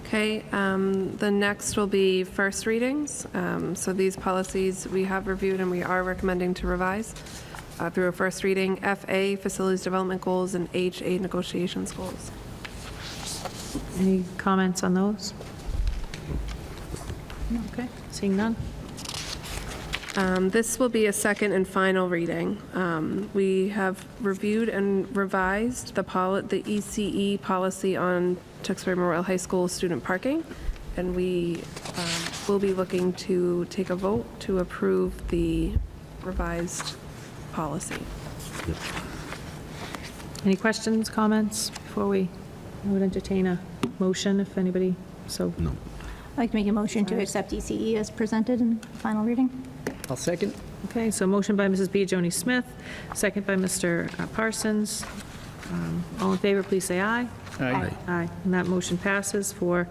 Okay, the next will be first readings. So these policies we have reviewed and we are recommending to revise through a first reading. FA, facilities development goals, and HA, negotiations goals. Any comments on those? Okay, seeing none. This will be a second and final reading. We have reviewed and revised the ECE policy on Tewksbury Memorial High School student parking, and we will be looking to take a vote to approve the revised policy. Any questions, comments before I would entertain a motion if anybody, so. No. I'd like to make a motion to accept ECE as presented in final reading. I'll second. Okay, so motion by Mrs. Biagioni Smith, second by Mr. Parsons. All in favor, please say aye. Aye. Aye. And that motion passes for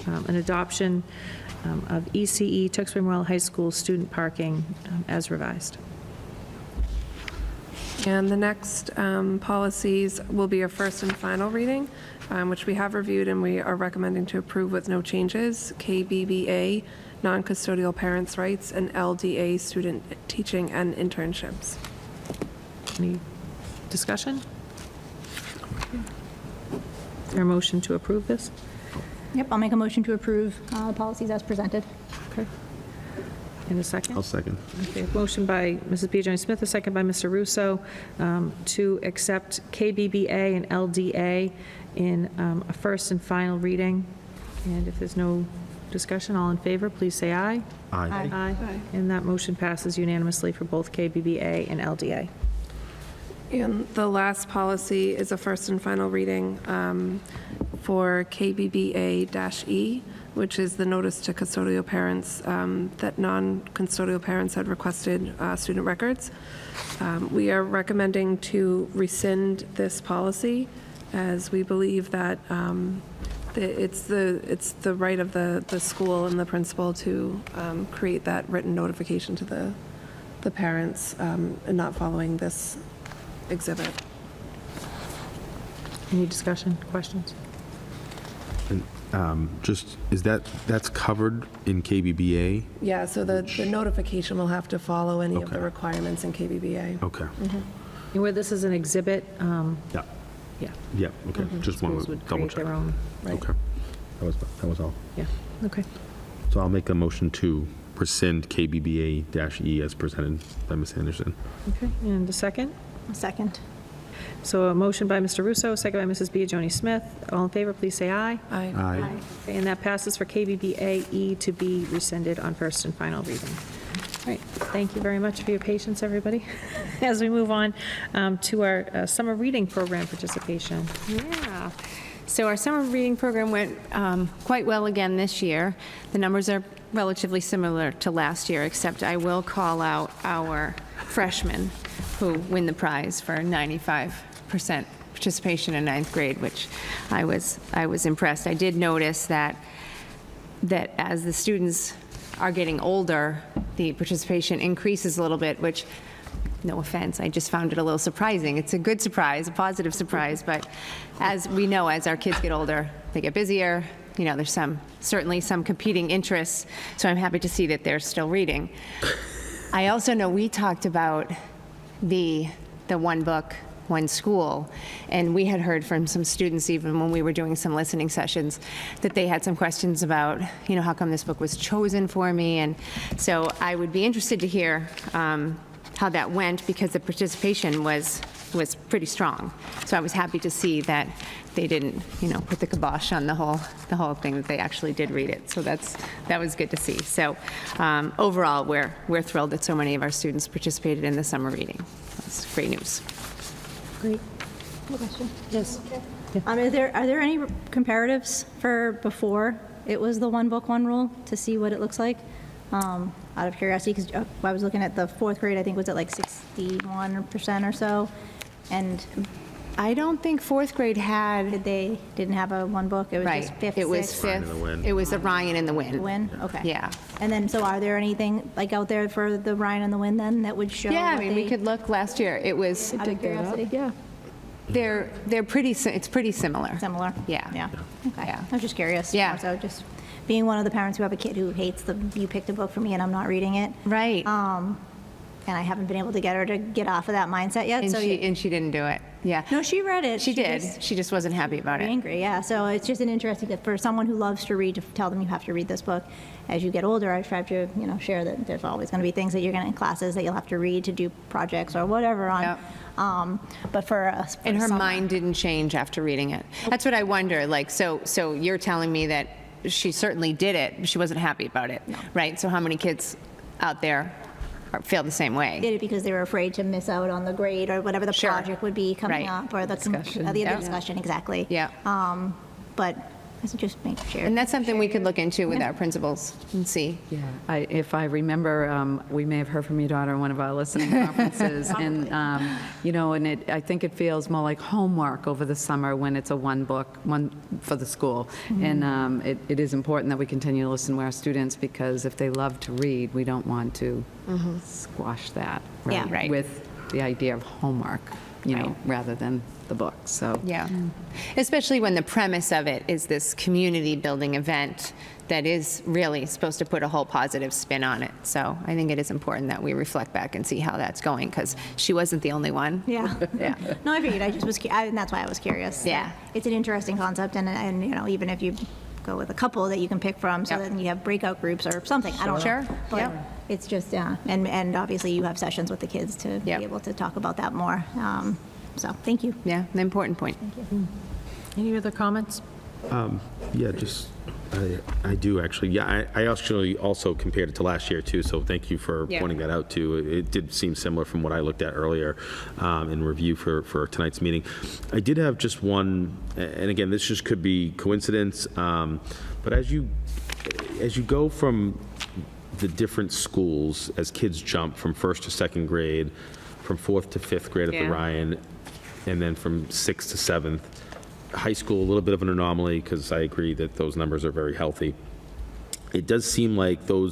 an adoption of ECE Tewksbury Memorial High School student parking as revised. And the next policies will be a first and final reading, which we have reviewed and we are recommending to approve with no changes. KBBA, non-custodial parents' rights, and LDA, student teaching and internships. Any discussion? Is there a motion to approve this? Yep, I'll make a motion to approve the policies as presented. Okay. In a second? I'll second. Okay, motion by Mrs. Biagioni Smith, a second by Mr. Russo, to accept KBBA and LDA in a first and final reading. And if there's no discussion, all in favor, please say aye. Aye. Aye. And that motion passes unanimously for both KBBA and LDA. And the last policy is a first and final reading for KBBA-E, which is the notice to custodial parents that non-custodial parents had requested student records. We are recommending to rescind this policy as we believe that it's the right of the school and the principal to create that written notification to the parents and not following this exhibit. Any discussion, questions? Just, that's covered in KBBA? Yeah, so the notification will have to follow any of the Okay. requirements in KBBA. Okay. And where this is an exhibit, Yeah, yeah. yeah, okay. Just want Schools to would double create check. their own, right? Okay. That was all. Yeah, okay. So I'll make a motion to rescind KBBA-E as presented by Ms. Anderson. Okay, and a second? A second. So a motion by Mr. Russo, second by Mrs. Biagioni-Smith. All in favor, please say aye. Aye. Aye. Okay, and that passes for KBBA-E to be rescinded on first and final reading. All right, thank you very much for your patience, everybody. As we move on to our summer reading program participation. Yeah. So our summer reading program went quite well again this year. The numbers are relatively similar to last year, except I will call out our freshmen who win the prize for 95% participation in ninth grade, which I was impressed. I did notice that as the students are getting older, the participation increases a little bit, which, no offense, I just found it a little surprising. It's a good surprise, a positive surprise, but as we know, as our kids get older, they get busier. You know, there's certainly some competing interests, so I'm happy to see that they're still reading. I also know we talked about the one book, one school, and we had heard from some students, even when we were doing some listening sessions, that they had some questions about, you know, how come this book was chosen for me? And so I would be interested to hear how that went, because the participation was pretty strong. So I was happy to see that they didn't, you know, put the kibosh on the whole thing, that they actually did read it. So that was good to see. So overall, we're thrilled that so many of our students participated in the summer reading. That's great news. Great. Question. Yes. Are there any comparatives for before it was the one book, one rule, to see what it looks like? Out of curiosity, because I was looking at the fourth grade, I think was at like 61% or so, and I don't think fourth grade had, they didn't have a one book, it was right, just fifth, it was sixth? Ryan and fifth, the Wind. it was the Ryan and the Wind. Win, okay. Yeah. And then, so are there anything like out there for the Ryan and the Wind then that would show? Yeah, I what mean, we they- could look last year, it was, Out of curiosity? Yeah. they're pretty, it's pretty similar. Similar? Yeah. Yeah, okay. Yeah. I was just curious. Yeah. more So just being one of the parents who have a kid who hates you picked a book for me and I'm not reading it. Right. And I haven't been able to get her to get off of that mindset yet, And so. she didn't do it, yeah. No, she read it. She did, just- she just wasn't happy about it. Angry, yeah. So it's just an interesting, for someone who loves to read, to tell them you have to read this book. As you get older, I try to, share that there's always going to be things that you're going to, in classes that you'll have to read to do projects or whatever on. Yep. But for us. And her mind didn't change after reading it. That's what I wonder, like, so you're telling me that she certainly did it, but she wasn't happy about it, right? So how many kids out there feel the same way? Did it because they were afraid to miss out on the grade or whatever the Sure. project would be coming Right. up, or the Discussion. other Yeah. discussion, exactly. Yeah. But let's just make sure. And that's something we could look into with our principals and see. Yeah, if I remember, we may have heard from your daughter in one of our listening conferences, and, and I think it feels more like homework over the summer when it's a one book, one for the school. And it is important that we continue to listen to our students, because if they love to read, we don't want to squash that. Yeah. Right. With the idea of homework, rather than the book, so. Yeah. Especially when the premise of it is this community building event that is really supposed to put a whole positive spin on it. So I think it is important that we reflect back and see how that's going, because she wasn't the only one. Yeah. Yeah. No, I figured, I just was, and that's why I was curious. Yeah. It's an interesting concept, and even if you go with a couple that you can pick from, so Yep. then you have breakout groups or something, I don't know. Sure. But Yep. it's just, and obviously you have sessions with the kids to be Yep. able to talk about that more. So, thank you. Yeah, an important point. Any other comments? Yeah, just, I do actually. Yeah, I actually also compared it to last year too, so thank you for Yeah. pointing that out too. It did seem similar from what I looked at earlier in review for tonight's meeting. I did have just one, and again, this just could be coincidence, but as you go from the different schools, as kids jump from first to second grade, from fourth to fifth grade at the Yeah. Ryan, and then from sixth to seventh, high school, a little bit of an anomaly, because I agree that those numbers are very healthy. It does seem like the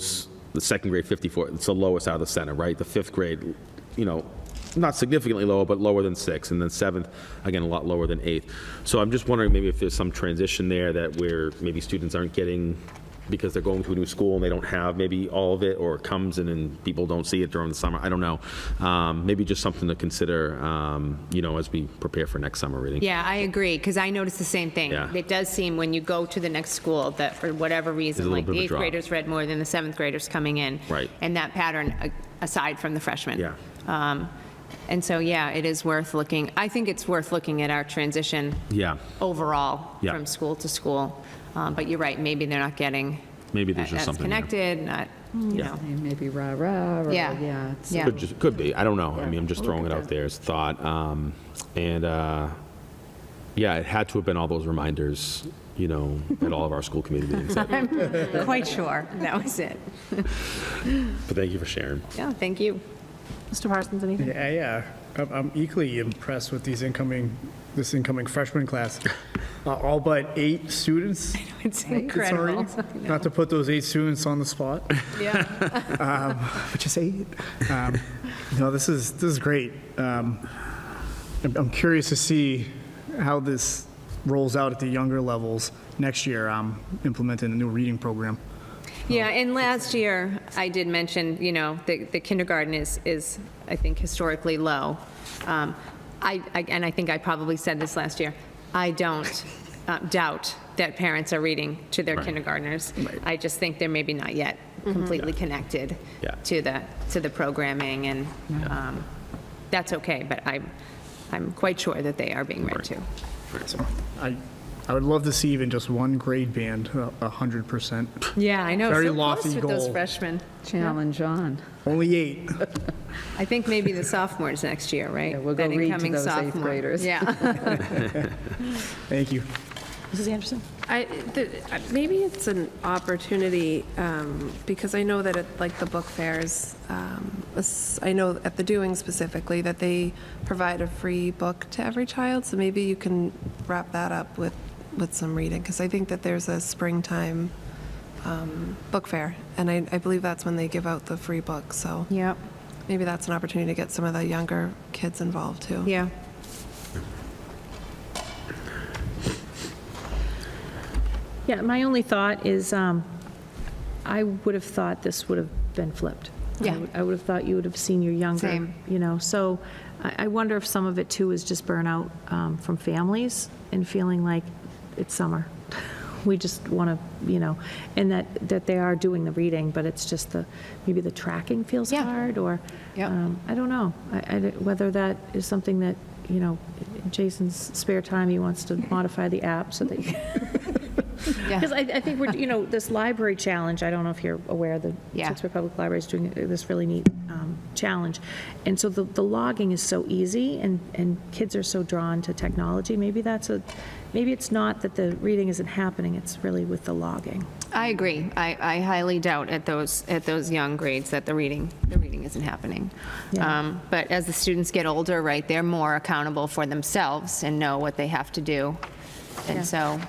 second grade 54, it's the lowest out of the center, right? The fifth grade, not significantly lower, but lower than sixth, and then seventh, again, a lot lower than eighth. So I'm just wondering maybe if there's some transition there that where maybe students aren't getting because they're going to a new school and they don't have maybe all of it, or it comes in and people don't see it during the summer. I don't know. Maybe just something to consider, as we prepare for next summer reading. Yeah, I agree, because I noticed the same thing. Yeah. It does seem when you go to the next school that for whatever There's reason, a little like bit the of a eighth drop. graders read more than the seventh graders coming in. Right. And that pattern, aside from the freshmen. Yeah. And so, yeah, it is worth looking. I think it's worth looking at our transition Yeah, overall Yeah. from school to school. But you're right, maybe they're not getting maybe there's just as something there. connected, not, you know. Maybe rah-rah, or, Yeah. yeah. it's- Yeah. Could be. I don't know. I mean, I'm just throwing it out there as a thought. Yeah, it had to have been all those reminders, at all of our school committee meetings. I'm quite sure that was it. But thank you for sharing. Yeah, thank you. Mr. Parsons, anything? Yeah. I'm equally impressed with this incoming freshman class. All but 8 students. It's Sorry, incredible. not to put those 8 students on the spot, Yeah. but just 8. No, this is great. I'm curious to see how this rolls out at the younger levels next year, implementing the new reading program. Yeah, and last year, I did mention, the kindergarten is, I think, historically low. And I think I probably said this last year, I don't doubt that parents are reading to their kindergartners. I just think they're maybe not yet completely connected Yeah. to the programming, and that's okay, but I'm quite sure that they are being read to. So I would love to see even just one grade band, 100%. Yeah, I know, Very so close lofty with those goal. freshmen. Challenge on. Only 8. I think maybe the sophomores next year, right? Yeah, we'll go That read to incoming those eighth sophomore. graders. Yeah. Thank you. Mrs. Anderson? Maybe it's an opportunity, because I know that at like the book fairs, I know at the Doing specifically, that they provide a free book to every child, so maybe you can wrap that up with some reading, because I think that there's a springtime book fair, and I believe that's when they give out the free book, so Yep, maybe that's an opportunity to get some of the younger kids involved too. yeah. Yeah, my only thought is, I would have thought this would have been flipped. Yeah. I would have thought you would have seen your younger, Same. so I wonder if some of it too is just burnout from families and feeling like it's summer. We just want to, and that they are doing the reading, but it's just maybe the tracking feels Yeah. hard, or, Yep. I don't know. Whether that is something that, in Jason's spare time, he wants to modify the app so that you Yeah. because I think we're, this library challenge, I don't know if you're aware, the Yeah. Tewksbury Public Library is doing this really neat challenge. And so the logging is so easy, and kids are so drawn to technology. Maybe it's not that the reading isn't happening, it's really with the logging. I agree. I highly doubt at those young grades that the reading isn't happening. Yeah. But as the students get older, right, they're more accountable for themselves and know what they have to do. And so,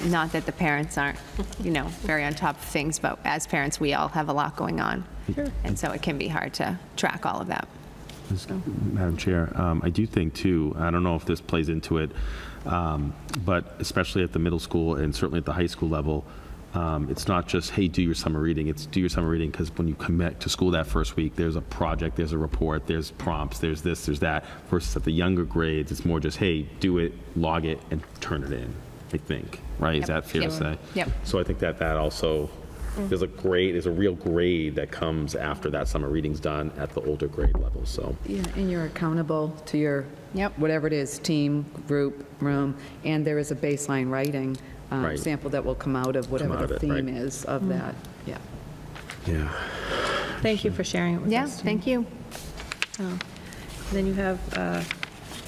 not that the parents aren't, very on top of things, but as parents, we all have a lot going on. Sure. And so it can be hard to track all of that. Madam Chair, I do think too, I don't know if this plays into it, but especially at the middle school and certainly at the high school level, it's not just, hey, do your summer reading. It's do your summer reading because when you commit to school that first week, there's a project, there's a report, there's prompts, there's this, there's that. Versus at the younger grades, it's more just, hey, do it, log it, and turn it in, I think. Right? Is Yep. that fair to Yep. say? Yep. So I think that also, there's a real grade that comes after that summer reading's done at the older grade level, so. Yeah, and you're accountable to your, Yep. whatever it is, team, group, room, and there is a baseline writing Right. sample that will come out of whatever out the of it, right. theme is of that, yeah. Yeah. Thank you for sharing it with Yeah, us. thank you. Then you have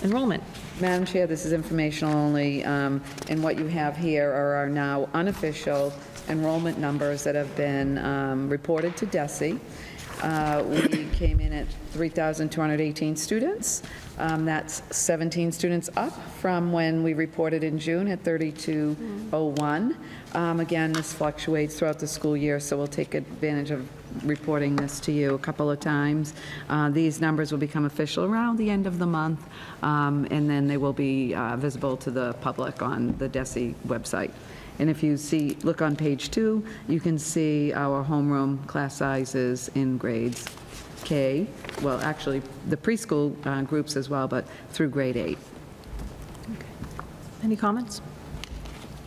enrollment. Madam Chair, this is informational only, and what you have here are our now unofficial enrollment numbers that have been reported to DESE. We came in at 3,218 students. That's 17 students up from when we reported in June at 3,201. Again, this fluctuates throughout the school year, so we'll take advantage of reporting this to you a couple of times. These numbers will become official around the end of the month, and then they will be visible to the public on the DESE website. And if you see, look on page 2, you can see our homeroom class sizes in grades K, well, actually, the preschool groups as well, but through grade 8. Any comments?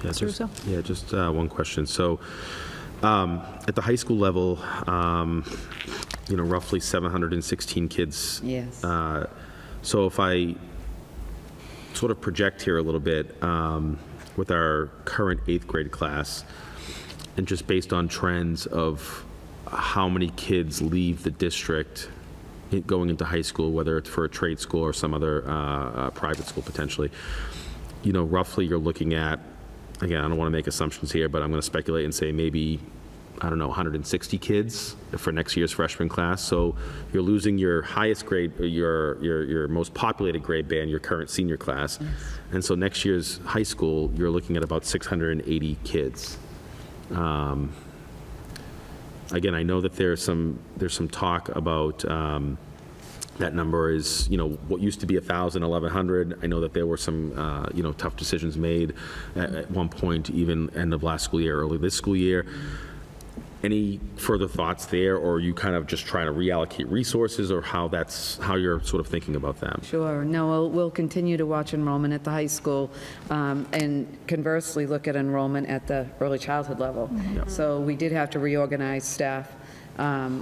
Yeah, Mr. just- Russo? Yeah, just one question. So at the high school level, roughly 716 kids. Yes. So if I sort of project here a little bit with our current 8th grade class, and just based on trends of how many kids leave the district going into high school, whether it's for a trade school or some other private school potentially, roughly you're looking at, again, I don't want to make assumptions here, but I'm going to speculate and say maybe, 160 kids for next year's freshman class. So you're losing your highest grade, your most populated grade band, your current senior class. And so next year's high school, you're looking at about 680 kids. Again, I know that there's some talk about that number is, what used to be 1,000, 1,100. I know that there were some, tough decisions made at one point, even end of last school year, early this school year. Any further thoughts there, or are you kind of just trying to reallocate resources, or how you're sort of thinking about that? Sure. No, we'll continue to watch enrollment at the high school, and conversely, look at enrollment at the early childhood level. So we did have to reorganize staff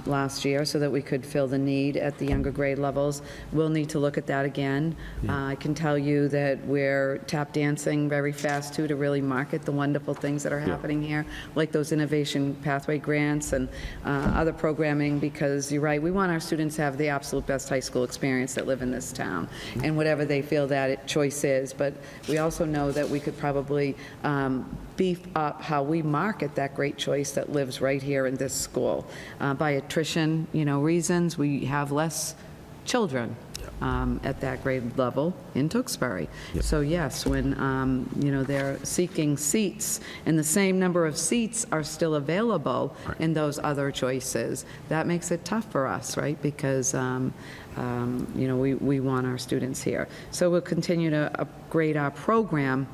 last year so that we could fill the need at the younger grade levels. We'll need to look at that again. I can tell you that we're tap dancing very fast, too, to really market the wonderful things that are happening here, like those innovation pathway grants and other programming, because you're right, we want our students to have the absolute best high school experience that live in this town, and whatever they feel that choice is. But we also know that we could probably beef up how we market that great choice that lives right here in this school. By attrition, reasons, we have less children at that grade level in Tewksbury. So yes, when, they're seeking seats, and the same number of seats are still available in those other choices, that makes it tough for us, right? Because, we want our students here. So we'll continue to upgrade our program,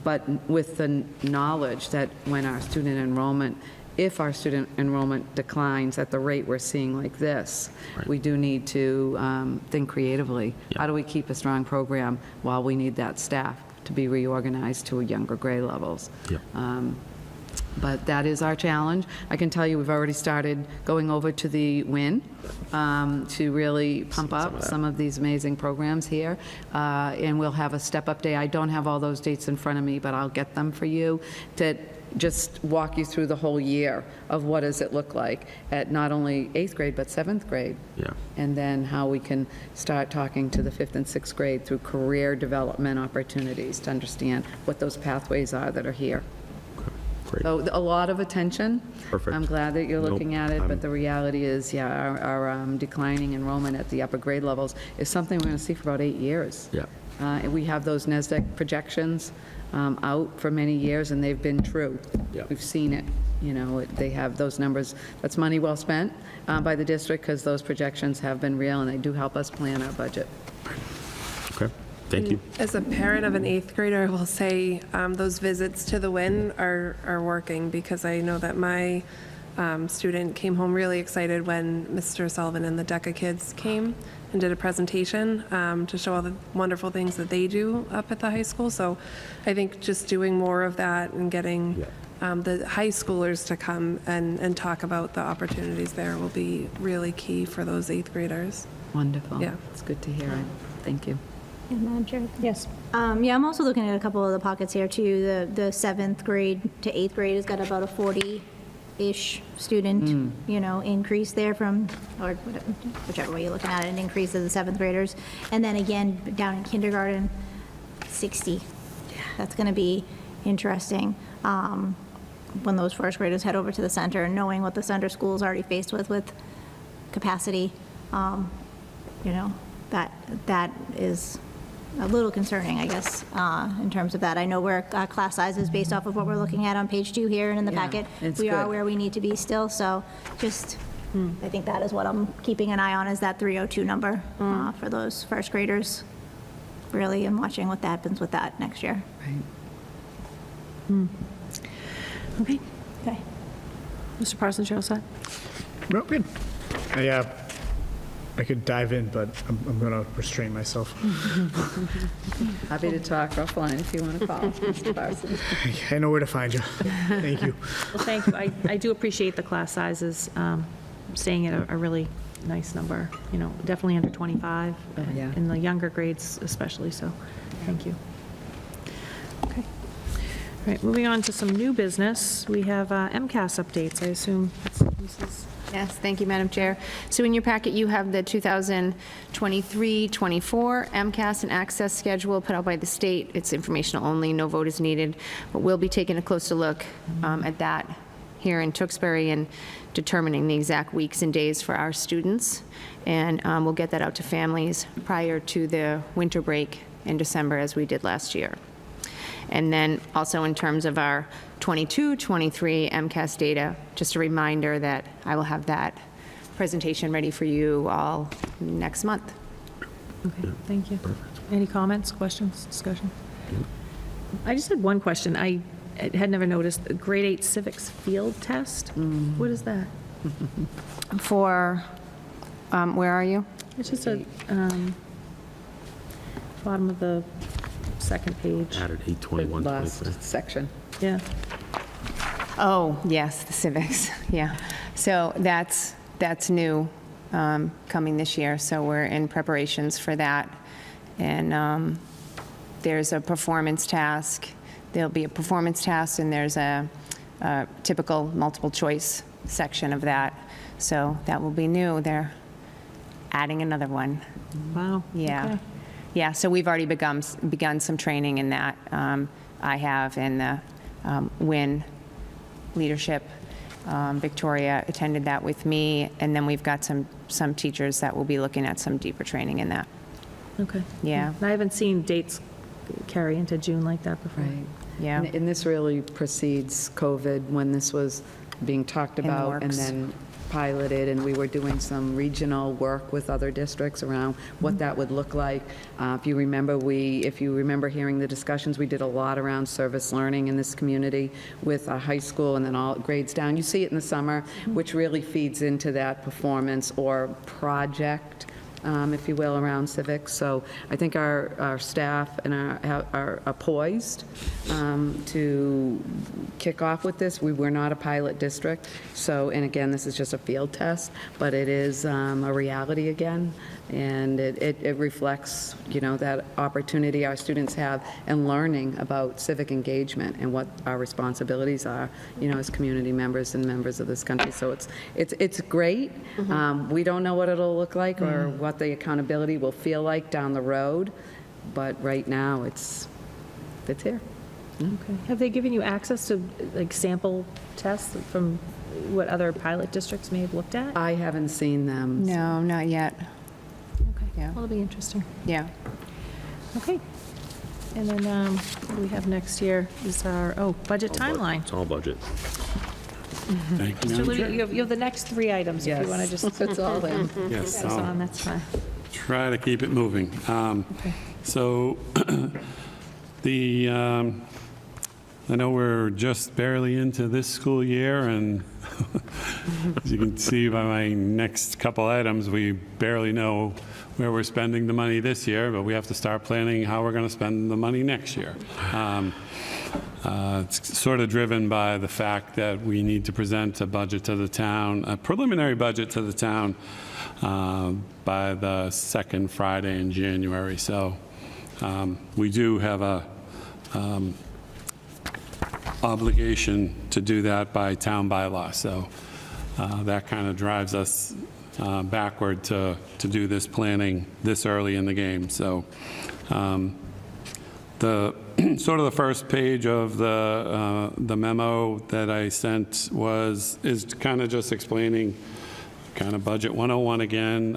but with the knowledge that when our student enrollment, if our student enrollment declines at the rate we're seeing like this, we do need to think creatively. How do we keep a strong program while we need that staff to be reorganized to younger grade levels? But that is our challenge. I can tell you, we've already started going over to the WIN to really pump up some of these amazing programs here. And we'll have a step-up day. I don't have all those dates in front of me, but I'll get them for you to just walk you through the whole year of what does it look like at not only 8th grade, but 7th grade. And then how we can start talking to the 5th and 6th grade through career development opportunities to understand what those pathways are that are here. Great. So a lot of attention. Perfect. I'm glad that you're Nope, looking at it, I'm- but the reality is, our declining enrollment at the upper grade levels is something we're going to see for about 8 years. And we have those NESDEC projections out for many years, and they've been true. We've seen it. They have those numbers. That's money well spent by the district, because those projections have been real, and they do help us plan our budget. Okay, thank you. As a parent of an 8th grader, I will say those visits to the WIN are working, because I know that my student came home really excited when Mr. Sullivan and the DECA kids came and did a presentation to show all the wonderful things that they do up at the high school. So I think just doing more of that and getting the high schoolers to come and talk about the opportunities there will be really key for those 8th graders. Wonderful. Yeah. It's good to hear it. Thank you. Madam Chair? Yes. Yeah, I'm also looking at a couple of the pockets here, too. The 7th grade to 8th grade has got about a 40-ish student, increase there from, or whichever way you're looking at it, an increase of the 7th graders. And then again, down in kindergarten, 60. That's going to be interesting when those first graders head over to the center, and knowing what the center school's already faced with capacity. That is a little concerning, I guess, in terms of that. I know we're class sizes based off of what we're looking at on page 2 here and in the Yeah, packet. it's We are good. where we need to be still, so just, I think that is what I'm keeping an eye on, is that 302 number for those first graders, really, and watching what happens with that next year. Right. Okay. Okay. Mr. Parsons, you're all set? No, good. I could dive in, but I'm going to restrain myself. Happy to talk offline if you want to call, Mr. Parsons. I know where to find you. Thank you. Well, thank you. I do appreciate the class sizes staying at a really nice number, you know, definitely under 25. yeah. In the younger grades especially, so thank you. Okay. All right, moving on to some new business. We have MCAS updates, I assume. Mrs. Yes, thank you, Madam Chair. So in your packet, you have the 2023-24 MCAS and access schedule put out by the state. It's informational only, no vote is needed, but we'll be taking a closer look at that here in Tewksbury and determining the exact weeks and days for our students. And we'll get that out to families prior to the winter break in December, as we did last year. And then also in terms of our 22-23 MCAS data, just a reminder that I will have that presentation ready for you all next month. Okay, thank you. Any comments, questions, discussion? I just had one question. I had never noticed the grade 8 civics field test. What is that? For, where are you? It's just a, bottom of the second page. Added 821, Last 23. section. Yeah. Oh, yes, the civics, yeah. So that's new, coming this year, so we're in preparations for that. And there's a performance task. There'll be a performance task, and there's a typical multiple choice section of that. So that will be new. They're adding another one. Wow. Yeah. Okay. Yeah, so we've already begun some training in that. I have, and the WIN leadership, Victoria attended that with me, and then we've got some teachers that will be looking at some deeper training in that. Okay. Yeah. I haven't seen dates carry into June like that before. Right. Yeah. And this really precedes COVID, when this was being talked In the about and works. then piloted, and we were doing some regional work with other districts around what that would look like. If you remember hearing the discussions, we did a lot around service learning in this community with a high school and then all grades down. You see it in the summer, which really feeds into that performance or project, if you will, around civics. So I think our staff and are poised to kick off with this. We were not a pilot district, so, and again, this is just a field test, but it is a reality again, and it reflects, you know, that opportunity our students have in learning about civic engagement and what our responsibilities are, you know, as community members and members of this country. So it's great. We don't know what it'll look like or what the accountability will feel like down the road, but right now it's here. Okay. Have they given you access to, like, sample tests from what other pilot districts may have looked at? I haven't seen them. No, not yet. Okay. Yeah. Well, it'll be interesting. Yeah. Okay. And then what do we have next year is our, budget timeline. It's all budget. Thank you, Mr. Madam Libby, Chair. you have the next 3 items, if you want to Yes. just It's all in. Yes, pass I'll on, that's fine. try to keep it moving. So I know we're just barely into this school year, and as you can see by my next couple items, we barely know where we're spending the money this year, but we have to start planning how we're going to spend the money next year. It's sort of driven by the fact that we need to present a budget to the town, a preliminary budget to the town by the second Friday in January. So we do have a obligation to do that by town bylaw. So that kind of drives us backward to do this planning this early in the game. So the sort of the first page of the memo that I sent is kind of just explaining kind of Budget 101 again,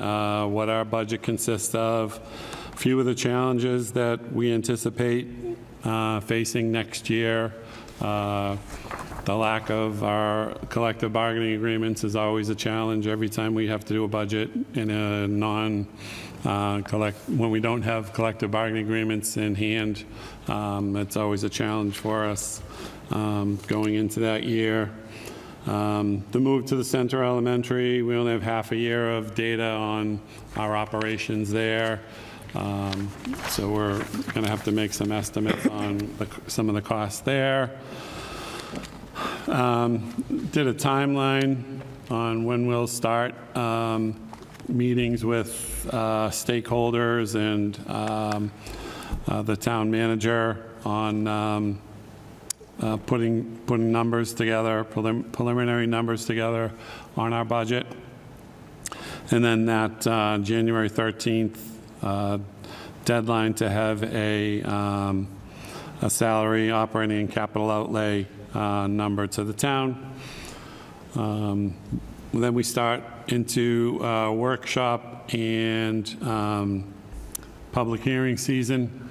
what our budget consists of, a few of the challenges that we anticipate facing next year, The lack of our collective bargaining agreements is always a challenge every time we have to do a budget in a when we don't have collective bargaining agreements in hand. It's always a challenge for us going into that year. The move to the Center Elementary, we only have half a year of data on our operations there. So we're going to have to make some estimates on some of the costs there. Did a timeline on when we'll start meetings with stakeholders and the town manager on putting numbers together, preliminary numbers together on our budget. And then that January 13th deadline to have a salary, operating, and capital outlay number to the town. Then we start into workshop and public hearing season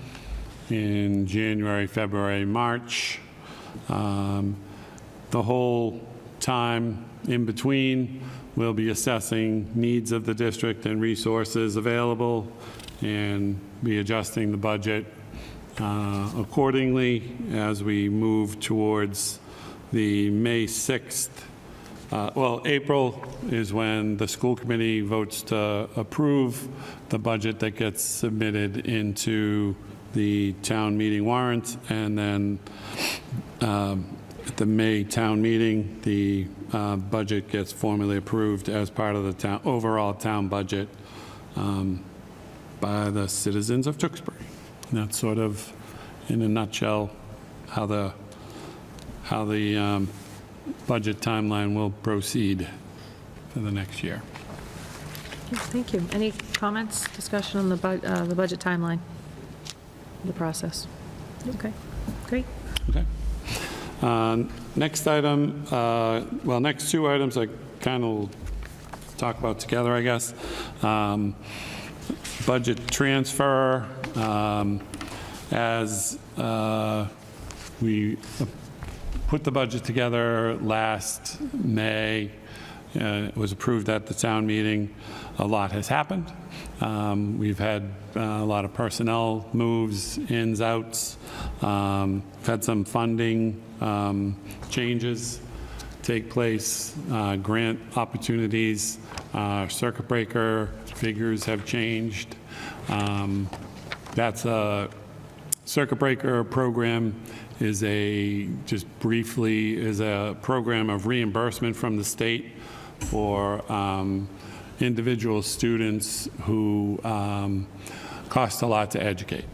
in January, February, March. The whole time in between, we'll be assessing needs of the district and resources available and be adjusting the budget accordingly as we move towards the May 6th. April is when the school committee votes to approve the budget that gets submitted into the town meeting warrant, and then at the May town meeting, the budget gets formally approved as part of the overall town budget by the citizens of Tewksbury. And that's sort of, in a nutshell, how the budget timeline will proceed for the next year. Thank you. Any comments, discussion on the budget timeline, the process? Okay, great. Okay. Next item, next two items I kind of talk about together, I guess. Budget transfer, as we put the budget together last May. It was approved at the town meeting. A lot has happened. We've had a lot of personnel moves, ins, outs. We've had some funding changes take place, grant opportunities. Circuit breaker figures have changed. That's a circuit breaker program is just briefly, is a program of reimbursement from the state for individual students who cost a lot to educate.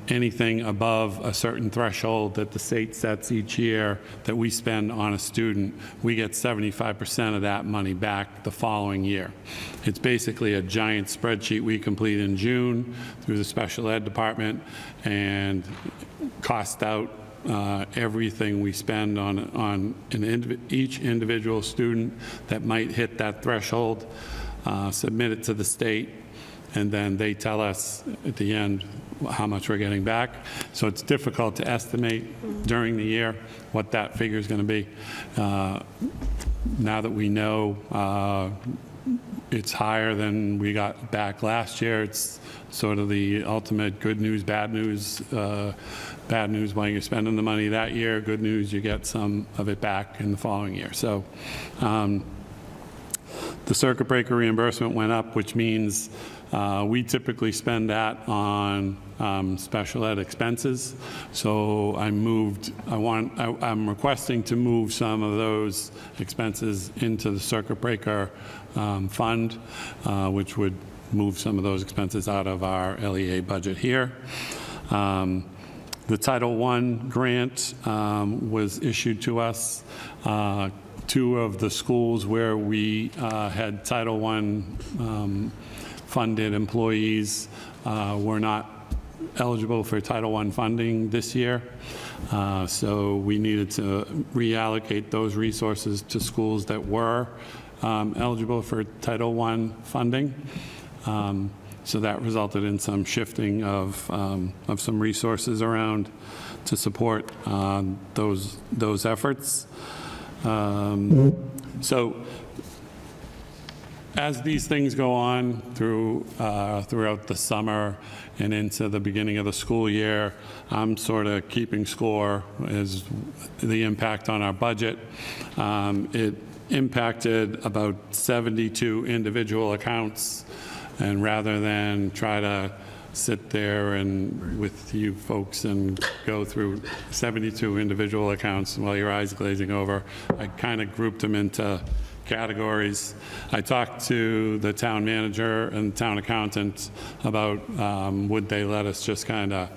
Anything above a certain threshold that the state sets each year that we spend on a student, we get 75% of that money back the following year. It's basically a giant spreadsheet we complete in June through the special ed department and cost out everything we spend on each individual student that might hit that threshold, submit it to the state, and then they tell us at the end how much we're getting back. So it's difficult to estimate during the year what that figure is going to be. Now that we know it's higher than we got back last year, it's sort of the ultimate good news, bad news. Bad news while you're spending the money that year. Good news, you get some of it back in the following year. So the circuit breaker reimbursement went up, which means we typically spend that on special ed expenses. So I'm requesting to move some of those expenses into the circuit breaker fund, which would move some of those expenses out of our LEA budget here. The Title I grant was issued to us. Two of the schools where we had Title I funded employees were not eligible for Title I funding this year. So we needed to reallocate those resources to schools that were eligible for Title I funding. So that resulted in some shifting of some resources around. to support those efforts. So as these things go on throughout the summer and into the beginning of the school year, I'm sort of keeping score as the impact on our budget. It impacted about 72 individual accounts, and rather than try to sit there and with you folks and go through 72 individual accounts while your eyes glazing over, I kind of grouped them into categories. I talked to the town manager and town accountant about would they let us just kind of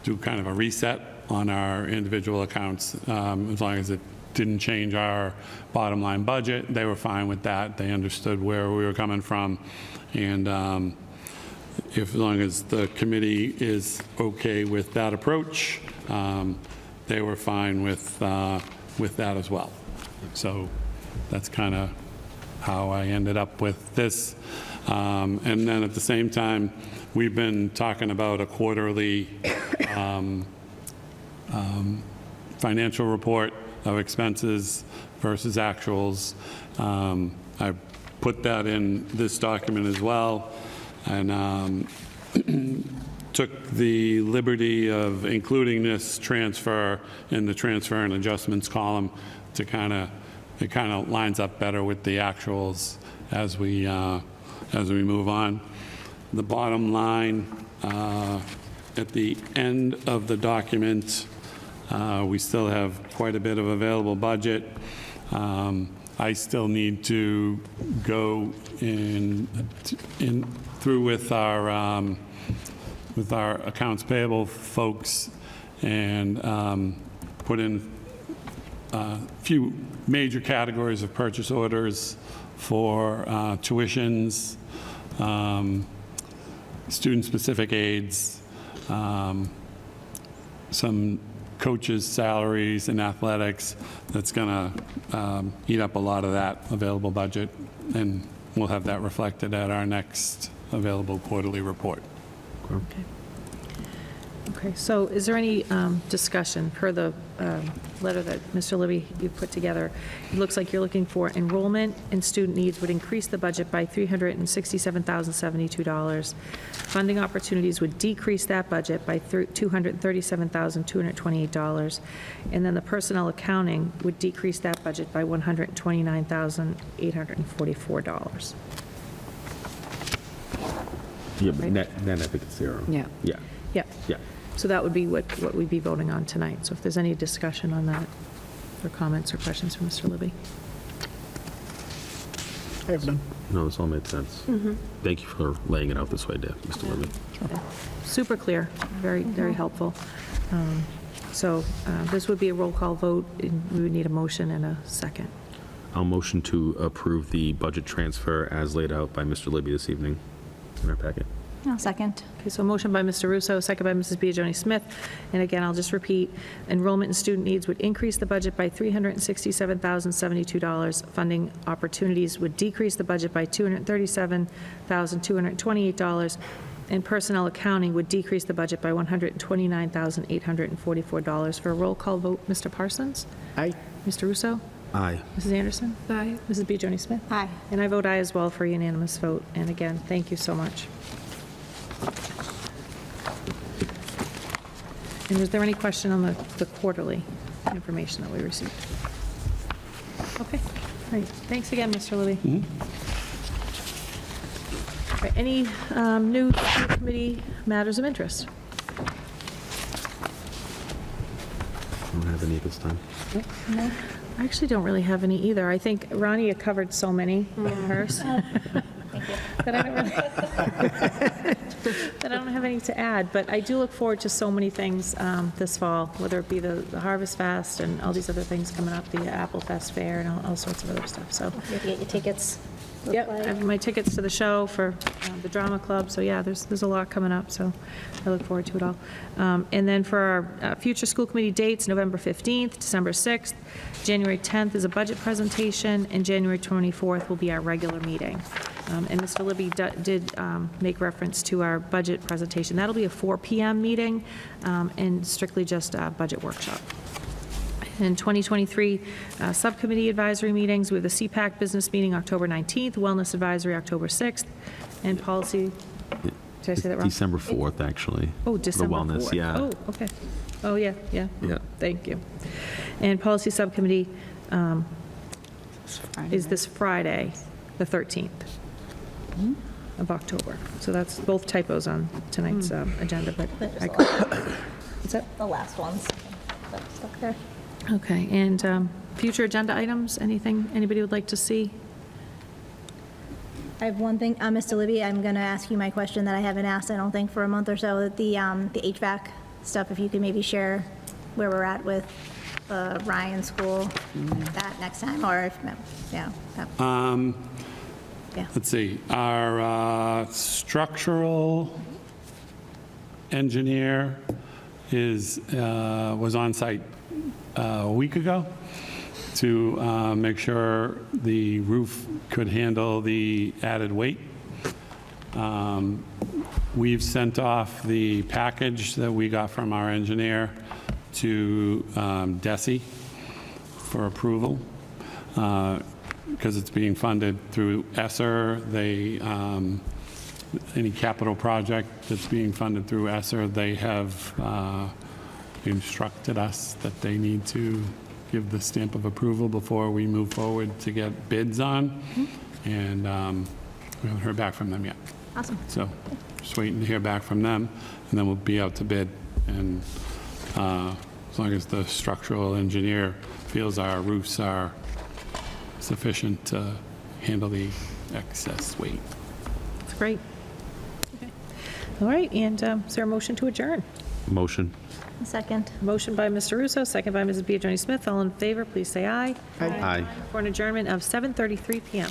do kind of a reset on our individual accounts, as long as it didn't change our bottom line budget. They were fine with that. They understood where we were coming from. And as long as the committee is okay with that approach, they were fine with that as well. So that's kind of how I ended up with this. And then at the same time, we've been talking about a quarterly financial report of expenses versus actuals. I put that in this document as well, and took the liberty of including this transfer in the transfer and adjustments column to it kind of lines up better with the actuals as we move on. The bottom line, at the end of the document, we still have quite a bit of available budget. I still need to go through with our accounts payable folks and put in a few major categories of purchase orders for tuitions, student-specific aids, some coaches' salaries in athletics. That's going to eat up a lot of that available budget, and we'll have that reflected at our next available quarterly report. Okay, so is there any discussion per the letter that Mr. Libby, you put together? It looks like you're looking for enrollment and student needs would increase the budget by $367,072. Funding opportunities would decrease that budget by $237,228. And then the personnel accounting would decrease that budget by $129,844. Yeah, but net, I think it's zero. Yeah. Yeah, Yep. yeah. So that would be what we'd be voting on tonight. So if there's any discussion on that, or comments or questions from Mr. Libby? I have none. No, this all made sense. Thank you for laying it out this way, Mr. Libby. Super clear, very, very helpful. So this would be a roll call vote, and we would need a motion and a second. I'll motion to approve the budget transfer as laid out by Mr. Libby this evening in our packet. I'll second. Okay, so a motion by Mr. Russo, second by Mrs. Biagioni-Smith. And again, I'll just repeat, enrollment and student needs would increase the budget by $367,072. Funding opportunities would decrease the budget by $237,228. And personnel accounting would decrease the budget by $129,844. For a roll call vote, Mr. Parsons? Aye. Mr. Russo? Aye. Mrs. Anderson? Aye. Mrs. Biagioni-Smith? Aye. And I vote aye as well for a unanimous vote. And again, thank you so much. And is there any question on the quarterly information that we received? Okay, great. Thanks again, Mr. Libby. All right, any new school committee matters of interest? I don't have any at this time. I actually don't really have any either. I think Rania covered so many in hers. That I don't really, that I don't have any to add, but I do look forward to so many things this fall, whether it be the Harvest Fest and all these other things coming up, the Apple Fest Fair and all sorts of other stuff, so. You have to get your tickets. Yep, I have my tickets to the show for the drama club, so yeah, there's a lot coming up, so I look forward to it all. And then for our future school committee dates, November 15th, December 6th, January 10th is a budget presentation, and January 24th will be our regular meeting. And Mr. Libby did make reference to our budget presentation. That'll be a 4 PM meeting, and strictly just a budget workshop. In 2023, subcommittee advisory meetings, we have the CPAC business meeting October 19th, Wellness Advisory October 6th, and policy, did I say that wrong? December 4th, actually. Oh, December 4th. The wellness, yeah. Oh, okay. Oh, yeah. Yeah. Thank you. And policy subcommittee is this Friday, the 13th of October. So that's both typos on tonight's agenda, but I could. What's that? The last ones. That's stuck there. Okay, and future agenda items, anything anybody would like to see? I have one thing, Mr. Libby, I'm going to ask you my question that I haven't asked, I don't think, for a month or so, the HVAC stuff, if you could maybe share where we're at with Ryan School, that next time, or if, yeah. Yeah. Let's see, our structural engineer was on site a week ago to make sure the roof could handle the added weight. We've sent off the package that we got from our engineer to DESI for approval, because it's being funded through ESSER. Any capital project that's being funded through ESSER, they have instructed us that they need to give the stamp of approval before we move forward to get bids on. And we haven't heard back from them yet. Awesome. So just waiting to hear back from them, and then we'll be out to bid. And as long as the structural engineer feels our roofs are sufficient to handle the excess weight. That's great. Okay. All right, and is there a motion to adjourn? Motion. Second. Motion by Mr. Russo, second by Mrs. Biagioni Smith. All in favor, please say aye. Aye. For an adjournment of 7:33 PM.